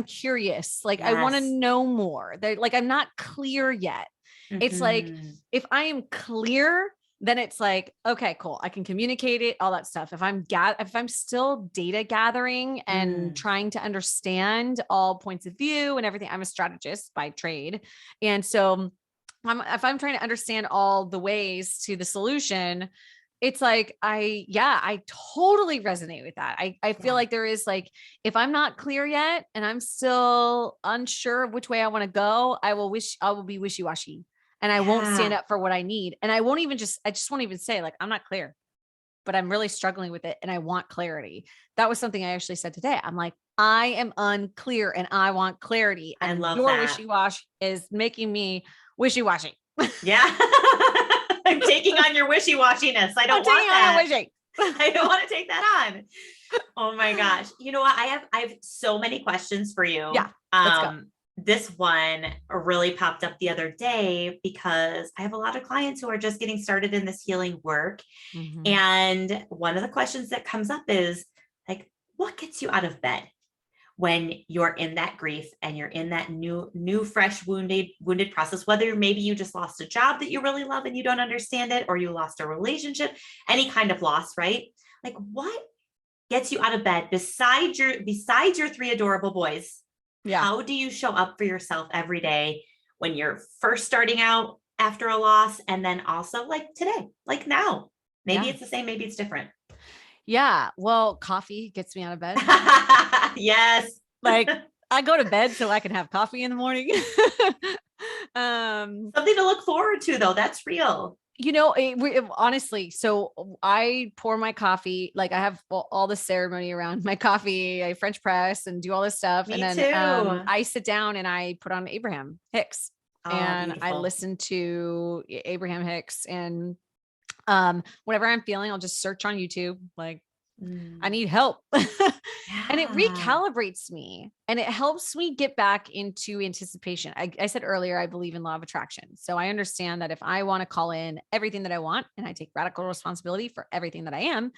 curious. Like, I want to Yes. know more. They're like, I'm not clear yet. It's like, Mhm. if I am clear, then it's like, okay, cool. I can communicate it, all that stuff. If I'm still data gathering and Mm. trying to understand all points of view and everything, I'm a strategist by trade. And so if I'm trying to understand all the ways to the solution, it's like, I totally resonate with that. I feel Yeah. like there is like, if I'm not clear yet and I'm still unsure of which way I want to go, I will be wishy-washy and I won't stand Yeah. up for what I need. And I just won't even say like, I'm not clear, but I'm really struggling with it and I want clarity. That was something I actually said today. I'm like, I am unclear and I want clarity. I And love your that. wishy-wash is making me wishy-washy. Yeah. I'm taking on your wishy-washiness. I I'm don't want taking on a that. wishy. I don't want to take that on. Oh my gosh. You know what? I have so many questions for you. Yeah, let's go. This one really popped up the other day because I have a lot of clients who are just getting started in this healing work. Mhm. And one of the questions that comes up is like, what gets you out of bed when you're in that grief and you're in that new fresh wounded process, whether maybe you just lost a job that you really love and you don't understand it, or you lost a relationship, any kind of loss, right? Like what gets you out of bed besides your 3 adorable boys? Yeah. How do you show up for yourself every day when you're first starting out after a loss, and then also like today, like now? Maybe Yeah. it's the same, maybe it's different. Yeah. Well, coffee gets me out of bed. Yes. Like, I go to bed so I can have coffee in the morning. um, Something to look forward to, though. That's real. honestly, so I pour my coffee, like I have all the ceremony around my coffee, I French press and do all this stuff. And Me then too. I sit down and I put on Abraham Hicks Oh, and I beautiful. listen to Abraham Hicks and whenever I'm feeling, I'll just search on YouTube, like I need help. And it Yeah. recalibrates me and it helps me get back into anticipation. I said earlier, I believe in law of attraction. So I understand that if I want to call in everything that I want and I take radical responsibility for everything that I am,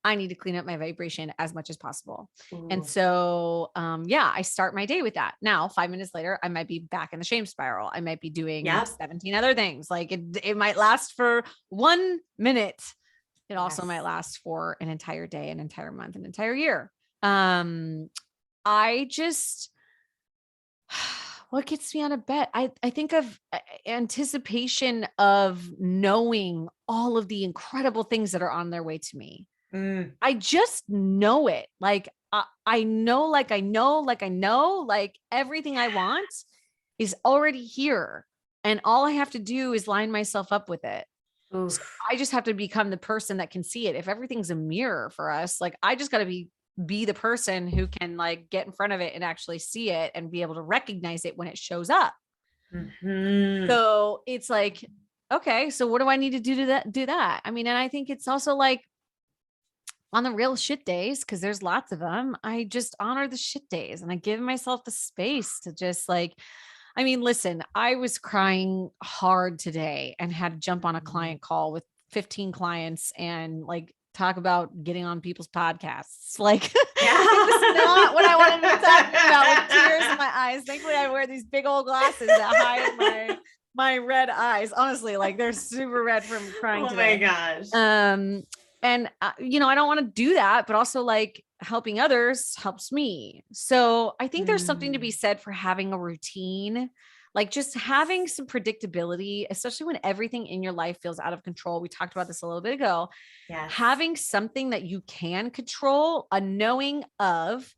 I need to clean up my vibration as much as possible. And Ooh. so, I start my day with that. Now, 5 minutes later, I might be back in the shame spiral. I might be doing Yep. 17 other things. Like it might last for 1 minute. It also might Yes. last for an entire day, an entire month, an entire year. I just, what gets me out of bed? I think of anticipation of knowing all of the incredible things that are on their way to me. Mm. I just know it. Like I know, like I know, like I know, like everything I want is already here. And all I have to do is line myself up with it. So Oof. I just have to become the person that can see it. If everything's a mirror for us, like I just got to be the person who can like get in front of it and actually see it and be able to recognize it when it shows up. Mhm. So it's like, okay, so what do I need to do that? I mean, and I think it's also like on the real shit days, because there's lots of them, I just honor the shit days and I give myself the space to just like, I mean, listen, I was crying hard today and had to jump on a client call with 15 clients and like talk about getting on people's podcasts. Like Yeah. it was not what I wanted to be talking about with tears in my eyes. Thankfully, I wear these big old glasses that hide my red eyes. Honestly, like they're super red from crying Oh my today. gosh. And I don't want to do that, but also like helping others helps me. So I think there's something to be Mm. said for having a routine, like just having some predictability, especially when everything in your life feels out of control. We talked about this a little bit ago. Yes. Having something that you can control, a knowing of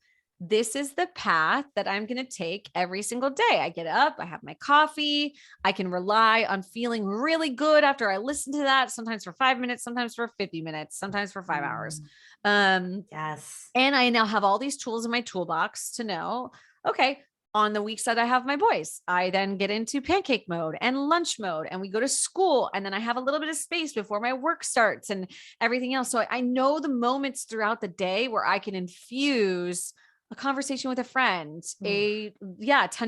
this is the path that I'm going to take every single day. I get up, I have my coffee. I can rely on feeling really good after I listen to that, sometimes for 5 minutes, sometimes for 50 minutes, sometimes for 5 hours. Yes. And I now have all these tools in my toolbox to know, okay, on the weeks that I have my boys, I then get into pancake mode and lunch mode and we go to school. And then I have a little bit of space before my work starts and everything else. So I know the moments throughout the day where I can infuse a conversation with a friend, 10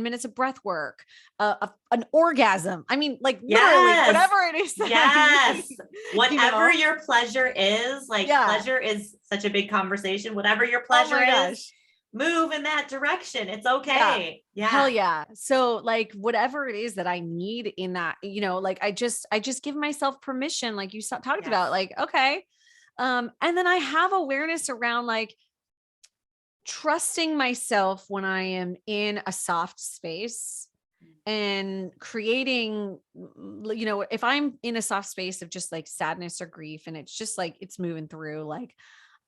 minutes of breath work, an orgasm. I mean, like literally Yes. whatever it is. That Yes. I need, Whatever your pleasure is, like pleasure is such a big conversation. Whatever your pleasure is, move in that direction. It's okay. Yeah. Hell yeah. So like whatever it is that I need in that, like I just give myself permission, like you talked about, like, okay. And then I have awareness around like trusting myself when I am in a soft space and creating, if I'm in a soft space of just like sadness or grief and it's just like it's moving through, like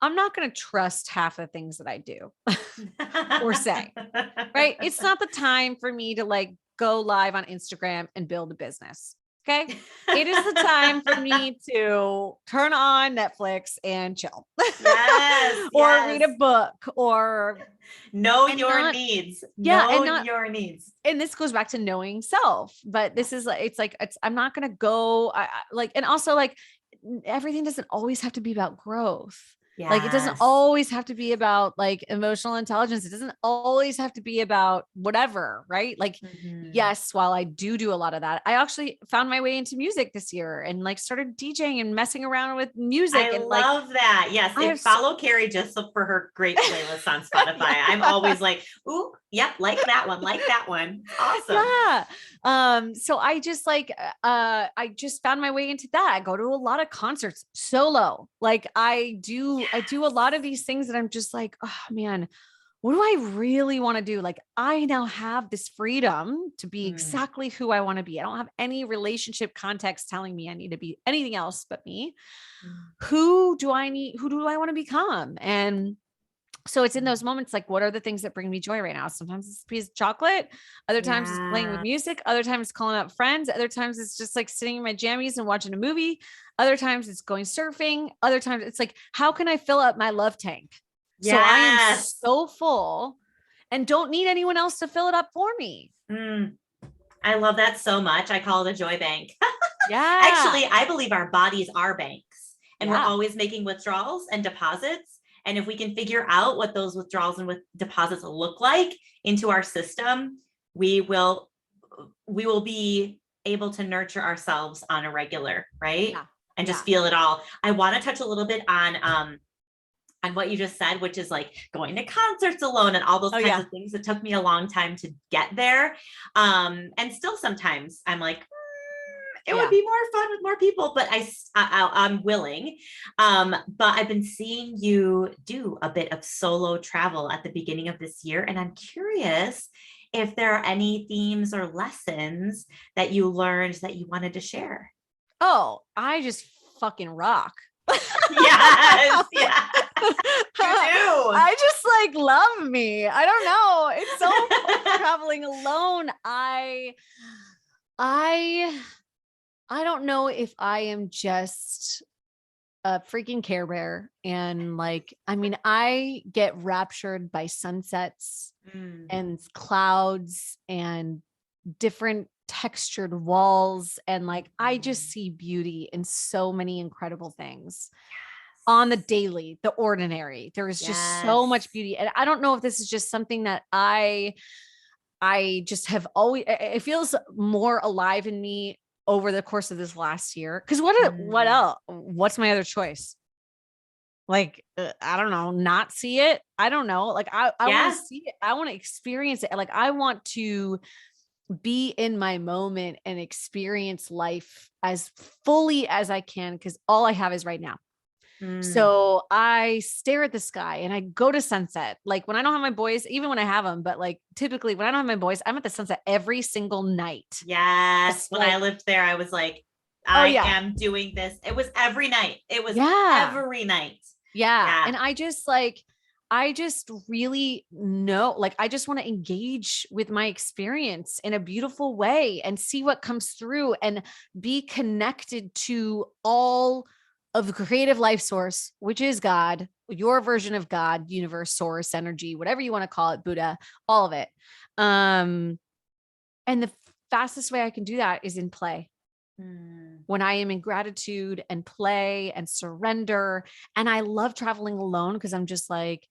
I'm not going to trust half the things that I do or say, right? It's not the time for me to like go live on Instagram and build a business. Okay. It is the time for me to turn on Netflix and chill. Yes. Or yes. read a book or know your needs. Yeah. Know And not your needs. And this goes back to knowing self, but this is like, I'm not going to go and also like everything doesn't always have to be about growth. Yes. Like it doesn't always have to be about like emotional intelligence. It doesn't always have to be about whatever, right? Like, yes, while I do a lot of that, I actually found my way into music this year and like started DJing and messing around with music. I And love that. Yes. And follow Kari just for her great playlists on Spotify. I'm always like, ooh, yep, like that one, like that one. Awesome. Yeah. So I just like, I just found my way into that. I go to a lot of concerts solo. Like I do a lot of these things that I'm just like, oh man, what do I really want to do? Like I now have this freedom to be exactly who I want to be. I don't have any relationship context telling me I need to be anything else but me. Who do I want to become? And so it's in those moments, like, what are the things that bring me joy right now? Sometimes it's a piece of chocolate. Other times it's playing with music. Other times it's calling up friends. Other times it's just like sitting in my jammies and watching a movie. Other times it's going surfing. Other times it's like, how can I fill up my love tank? Yes. So I am so full and don't need anyone else to fill it up for me. I love that so much. I call it a joy bank. Yeah. Actually, I believe our bodies are banks and we're always making withdrawals and deposits. And if we can figure out what those withdrawals and with deposits look like into our system, we will be able to nurture ourselves on a regular, right? Yeah. And just feel it all. I want to touch a little bit on what you just said, which is like going to concerts alone and all those kinds of things. It took me a long time to get there. And still sometimes I'm like, it would be more fun with more people, but I'm willing. But I've been seeing you do a bit of solo travel at the beginning of this year. And I'm curious if there are any themes or lessons that you learned that you wanted to share. Oh, I just fucking rock. Yes. Yeah. You do. I just like love me. I don't know. It's so fun traveling alone. I don't know if I am just a freaking Care Bear. And like, I mean, I get raptured by sunsets and clouds and different textured walls. And like, I just see beauty in so many incredible things on the daily, the ordinary. There is just so much beauty. And I don't know if this is just something that I just have always, it feels more alive in me over the course of this last year. Cause what else? What's my other choice? Like, I don't know, not see it. I don't know. Like I want to see it. I want to experience it. Like I want to be in my moment and experience life as fully as I can. Cause all I have is right now. So I stare at the sky and I go to sunset. Like when I don't have my boys, even when I have them, but like typically when I don't have my boys, I'm at the sunset every single night. Yes. When I lived there, I was like, I am doing this. It was every night. It was every night. Yeah. And I just really know, like, I just want to engage with my experience in a beautiful way and see what comes through and be connected to all of the creative life source, which is God, your version of God, universe, source, energy, whatever you want to call it, Buddha, all of it. And the fastest way I can do that is in play. When I am in gratitude and play and surrender. And I love traveling alone because I'm just like,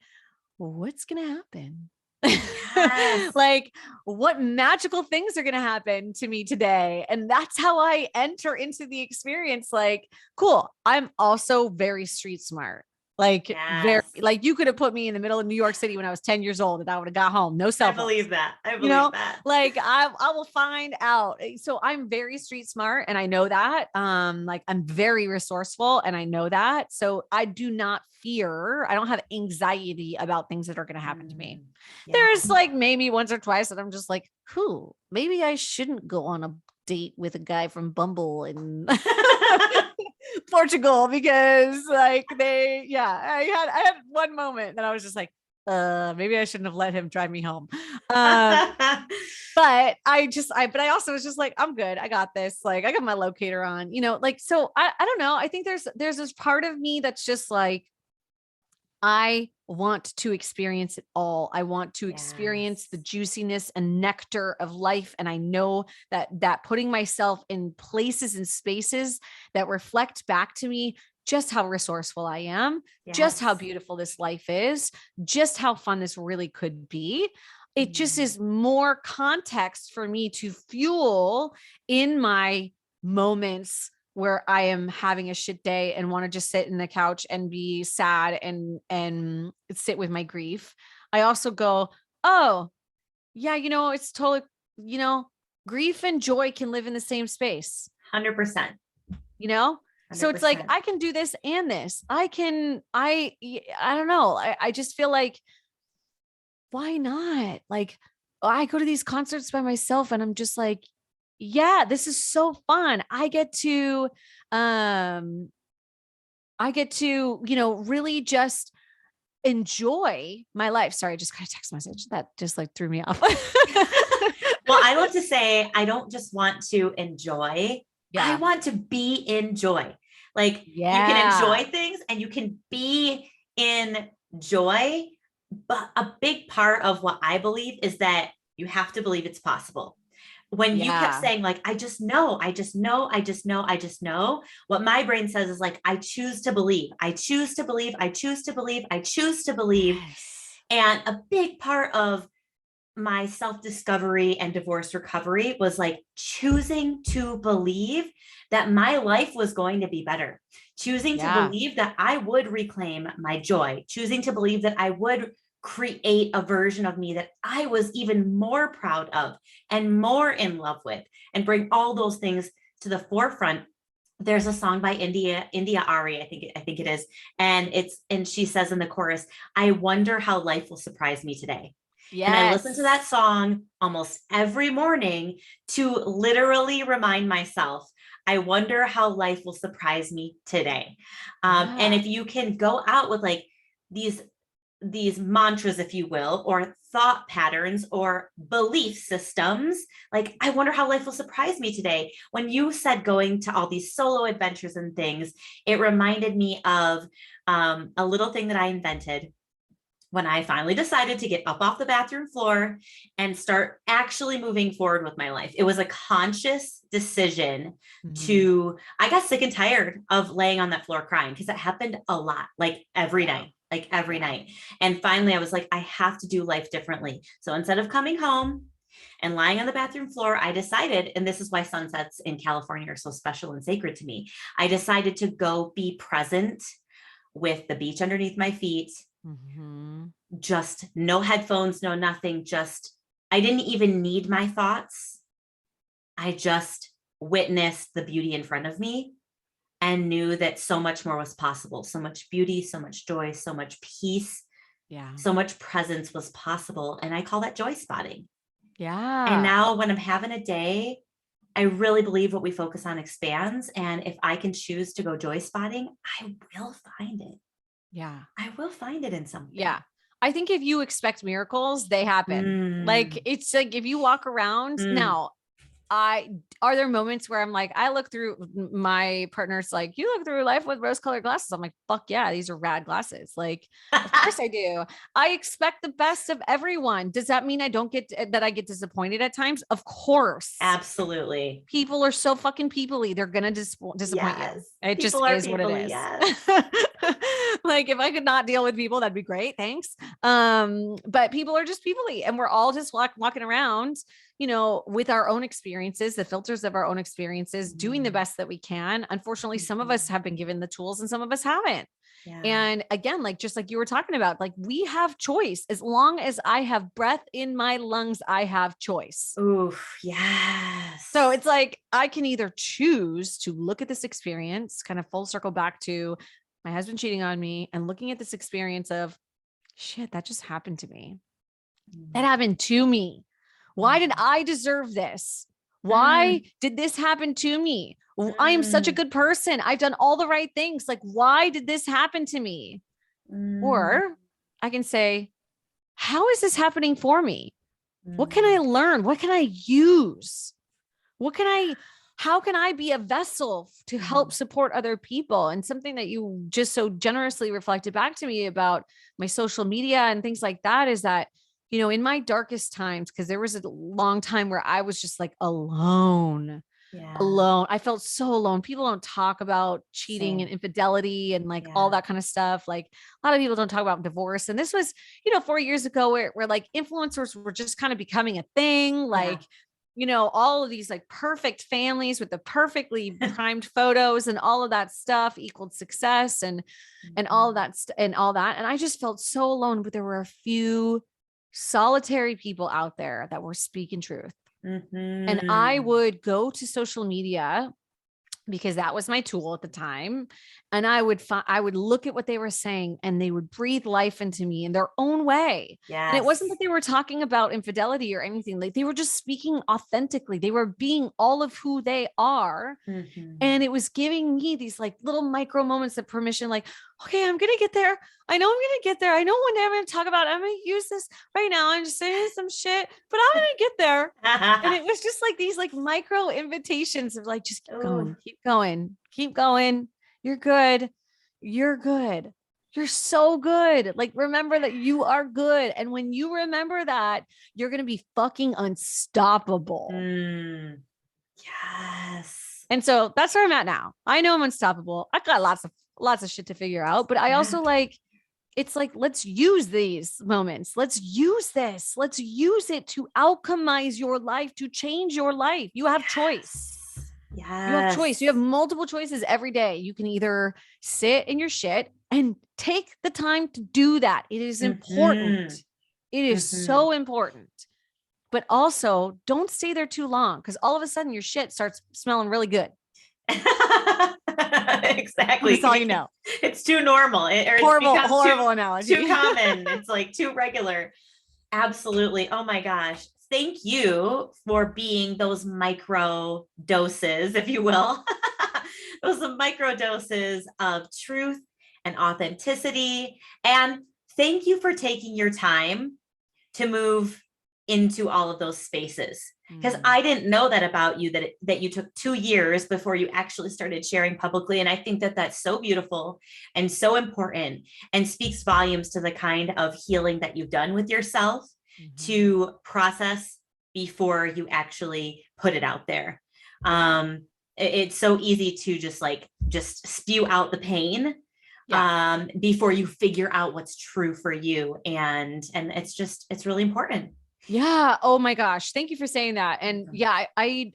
what's going to happen? Yes. Like what magical things are going to happen to me today. And that's how I enter into the experience. Like, cool. I'm also very street smart. Like very, like you could have put me in the middle of New York City when I was 10 years old and I would have got home. No cell phone. I believe that. I believe that. Like I will find out. So I'm very street smart and I know that. Like I'm very resourceful and I know that. So I do not fear. I don't have anxiety about things that are going to happen to me. There's like maybe once or twice that I'm just like, maybe I shouldn't go on a date with a guy from Bumble and Portugal because like I had one moment that I was just like, maybe I shouldn't have let him drive me home. But I also was just like, I'm good. I got this. Like I got my locator on, like, so I don't know. I think there's this part of me that's just like, I want to experience it all. I want to experience the juiciness and nectar of life. And I know that putting myself in places and spaces that reflect back to me just how resourceful I am, just how beautiful this life is, just how fun this really could be. It just is more context for me to fuel in my moments where I am having a shit day and want to just sit in the couch and be sad and sit with my grief. I also go, oh yeah, it's totally, grief and joy can live in the same space. 100%. 100%. So it's like, I can do this and this. I don't know. I just feel like, why not? Like I go to these concerts by myself and I'm just like, yeah, this is so fun. I get to, really just enjoy my life. Sorry, I just got a text message that just like threw me off. Well, I love to say, I don't just want to enjoy. I want to be in joy. Like you can enjoy things and you can be in joy. But a big part of what I believe is that you have to believe it's possible. When you kept Yeah. saying like, I just know, I just know, I just know, I just know, what my brain says is like, I choose to believe, I choose to believe, I choose to believe, I choose to believe. Yes. And a big part of my self-discovery and divorce recovery was like choosing to believe that my life was going to be better, choosing to Yeah. believe that I would reclaim my joy, choosing to believe that I would create a version of me that I was even more proud of and more in love with, and bring all those things to the forefront. There's a song by India Ari, I think it is, and she says in the chorus, I wonder how life will surprise me today. And I listen to that Yes. song almost every morning to literally remind myself, I wonder how life will surprise me today. And Yeah. if you can go out with like these these mantras, if you will, or thought patterns or belief systems, like, I wonder how life will surprise me today. When you said going to all these solo adventures and things, it reminded me of a little thing that I invented when I finally decided to get up off the bathroom floor and start actually moving forward with my life. It was a conscious decision Mhm. to, I got sick and tired of laying on that floor crying because it happened a lot, like every Yeah. night, like every Yeah. night. And finally, I was like, I have to do life differently. So instead of coming home and lying on the bathroom floor, I decided, and this is why sunsets in California are so special and sacred to me, I decided to go be present with the beach underneath my feet, Mhm. just no headphones, no nothing, just, I didn't even need my thoughts. I just witnessed the beauty in front of me and knew that so much more was possible. So much beauty, so much joy, so much peace, Yeah. so much presence was possible. And I call that joy spotting. And Yeah. now when I'm having a day, I really believe what we focus on expands. And if I can choose to go joy spotting, I will find it. Yeah. I will find it in something. Yeah. I think if you expect miracles, they happen. Like Mm, it's like if you walk around mm. now, I are there moments where I'm like, I look through my partner's like, you look through life with rose colored glasses. I'm like, fuck yeah, these are rad glasses. Like, of course I do. I expect the best of everyone. Does that mean I don't get that I get disappointed at times? Of course. Absolutely. People are so fucking peoply. They're gonna disappoint you. Yes. It just People are is what it people. is. Yes. Like if I could not deal with people, that'd be great. Thanks. But people are just peoply, and we're all just walking around, with our own experiences, the filters of our own experiences, doing the Mm, best that we can. Unfortunately, some of us mhm. have been given the tools and some of us haven't. Yeah. And again, like just like you were talking about, like we have choice. As long as I have breath in my lungs, I have choice. Oof. So Yes. it's like I can either choose to look at this experience, kind of full circle back to my husband cheating on me and looking at this experience of shit, that just happened to me. That Mm, happened to me. Why did mm, I deserve this? Why mm, did this happen to me? I am such a mm, good person. I've done all the right things. Like, why did this happen to me? mm, Or I can say, how is this happening for me? What can I mm, learn? What can I use? What can I, how can I be a vessel to help mm. support other people? And something that you just so generously reflected back to me about my social media and things like that is that, in my darkest times, because there was a long time where I was just like alone, Yeah. alone. I felt so alone. People don't talk about cheating and Same. infidelity and like all Yeah. that kind of stuff. Like a lot of people don't talk about divorce. And this was, 4 years ago where like influencers were just kind of becoming a thing. Yeah. Like, all of these like perfect families with the perfectly primed photos and all of that stuff equaled success and all of Mhm. that and all that. And I just felt so alone, but there were a few solitary people out there that were speaking truth. And I Mhm. would go to social media because that was my tool at the time. And I would look at what they were saying and they would breathe life into me in their own way. And it wasn't that Yes. they were talking about infidelity or anything. Like they were just speaking authentically. They were being all of who they are. Mhm. And it was giving me these like little micro moments of permission, like, okay, I'm going to get there. I know I'm going to get there. I know one day I'm going to talk about, I'm going to use this right now. I'm just saying some shit, but I'm going to get there. And it was just like these like micro invitations of like, just keep Ooh. going, keep going, keep going. You're good. You're good. You're so good. Like, remember that you are good. And when you remember that, you're going to be fucking unstoppable. Yes. And so that's where I'm at now. I know I'm unstoppable. I've got lots of shit to figure out, but I also like, it's like, let's use these moments. Let's use this. Let's use it to alchemize your life, to change your life. You have choice. Yes. You have choice. You have multiple choices every day. You can either sit in your shit and take the time to do that. It is important. It is so important. But also don't stay there too long, because all of a sudden your shit starts smelling really good. Exactly. That's all you know. It's too normal. Horrible analogy. Too common. It's like too regular. Absolutely. Oh my gosh. Thank you for being those micro doses, if you will. Those micro doses of truth and authenticity. And thank you for taking your time to move into all of those spaces. Because I didn't know that about you, that you took 2 years before you actually started sharing publicly. And I think that that's so beautiful and so important, and speaks volumes to the kind of healing that you've done with yourself to process before you actually put it out there. It's so easy to just spew out the pain before you figure out what's true for you. And it's really important. Yeah. Oh my gosh. Thank you for saying that. And yeah, I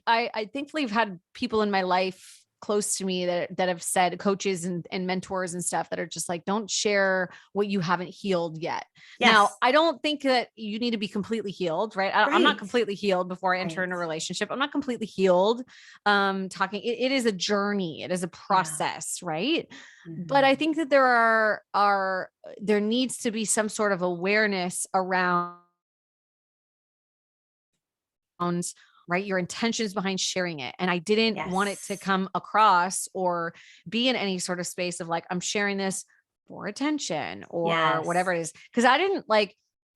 thankfully have had people in my life close to me that have said, coaches and mentors and stuff, that are just like, don't share what you haven't healed yet. Yes. Now, I don't think that you need to be completely healed, right? I'm not completely healed before I enter in a relationship. I'm not completely healed. It is a journey. It is a process, right? But I think that there needs to be some sort of awareness around, right, your intentions behind sharing it. And I didn't want it to come across or be in any sort of space of like, I'm sharing this for attention or whatever it is. Cause I didn't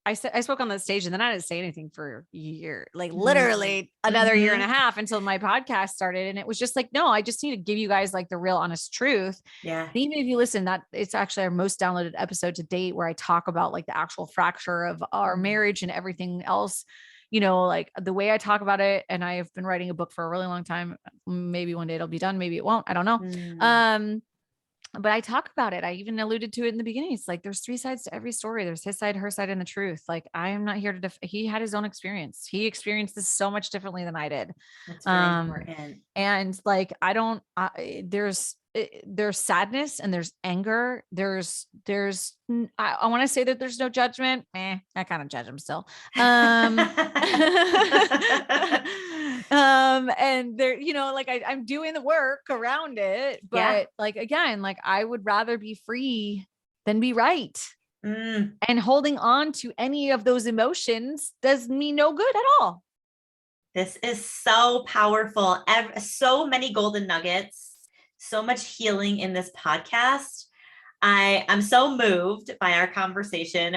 I spoke on the stage and then I didn't say anything for a year, like literally another year and a half until my podcast started. And it was just like, no, I just need to give you guys like the real honest truth. Yeah. And even if you listen, that it's actually our most downloaded episode to date, where I talk about like the actual fracture of our marriage and everything else. You know, like the way I talk about it, and I have been writing a book for a really long time. Maybe one day it'll be done. Maybe it won't. I don't know. But I talk about it. I even alluded to it in the beginning. It's like, there's 3 sides to every story. There's his side, her side, and the truth. Like, I am not here to, he had his own experience. He experienced this so much differently than I did. That's very important. And like, there's sadness and there's anger. I want to say that there's no judgment. I kind of judge him still. And there, you know, like I'm doing the work around it, but like, again, like I would rather be free than be right. And holding on to any of those emotions does me no good at all. This is so powerful. So many golden nuggets, so much healing in this podcast. I'm so moved by our conversation.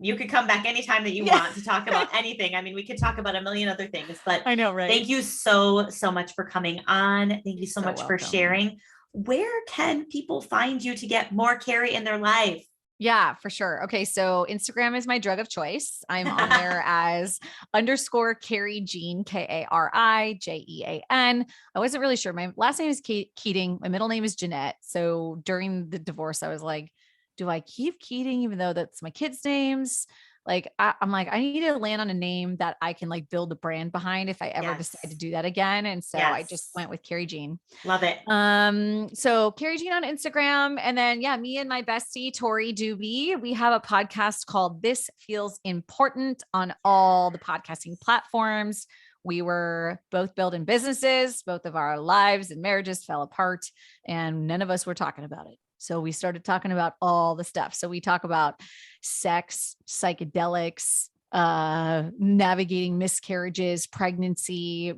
You could come back anytime that you want to talk about anything. I mean, we could talk about a million other things, but I know, right? Thank you so much for coming on. Thank you so much for sharing. Where can people find you to get more Kari in their life? Yeah, for sure. Okay. So Instagram is my drug of choice. I'm on there as _Kari Jean, KariJean. I wasn't really sure. My last name is Keating. My middle name is Jeanette. So during the divorce, I was like, do I keep Keating, even though that's my kids' names? Like, I'm like, I need to land on a name that I can like build a brand behind if I ever decide to do that again. And so I just went with Kari Jean. Love it. So Kari Jean on Instagram. And then, me and my bestie, Tori Doobie, we have a podcast called This Feels Important on all the podcasting platforms. We were both building businesses. Both of our lives and marriages fell apart, and none of us were talking about it. So we started talking about all the stuff. So we talk about sex, psychedelics, navigating miscarriages, pregnancy,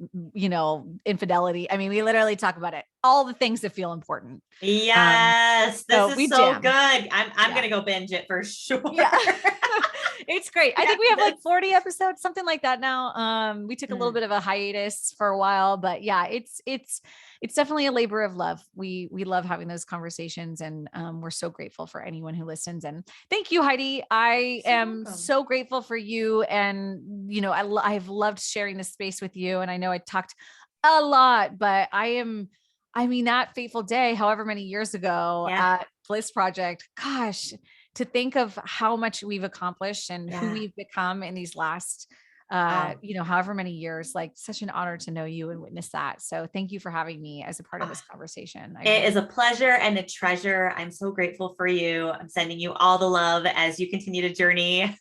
infidelity. I mean, we literally talk about it, all the things that feel important. Yes. This is so good. I'm going to go binge it for sure. Yeah. It's great. I think we have like 40 episodes, something like that now. We took a little Mm. bit of a hiatus for a while, but yeah, it's definitely a labor of love. We love having those conversations, and we're so grateful for anyone who listens. And thank you, Heidi. I So am welcome. so grateful for you, and you know, I've loved sharing this space with you. And I know I talked a lot, but I mean, that fateful day, however many years ago Yeah. at Bliss Project, gosh, to think of how much we've accomplished and who Yeah. we've become in these last, Wow. you know, however many years, like such an honor to know you and witness that. So thank you for having me as a part of this conversation. It is a pleasure and a treasure. I'm so grateful for you. I'm sending you all the love as you continue to journey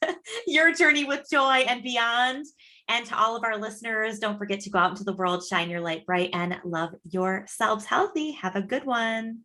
your journey with joy and beyond. And to all of our listeners, don't forget to go out into the world, shine your light bright, and love yourselves healthy. Have a good one.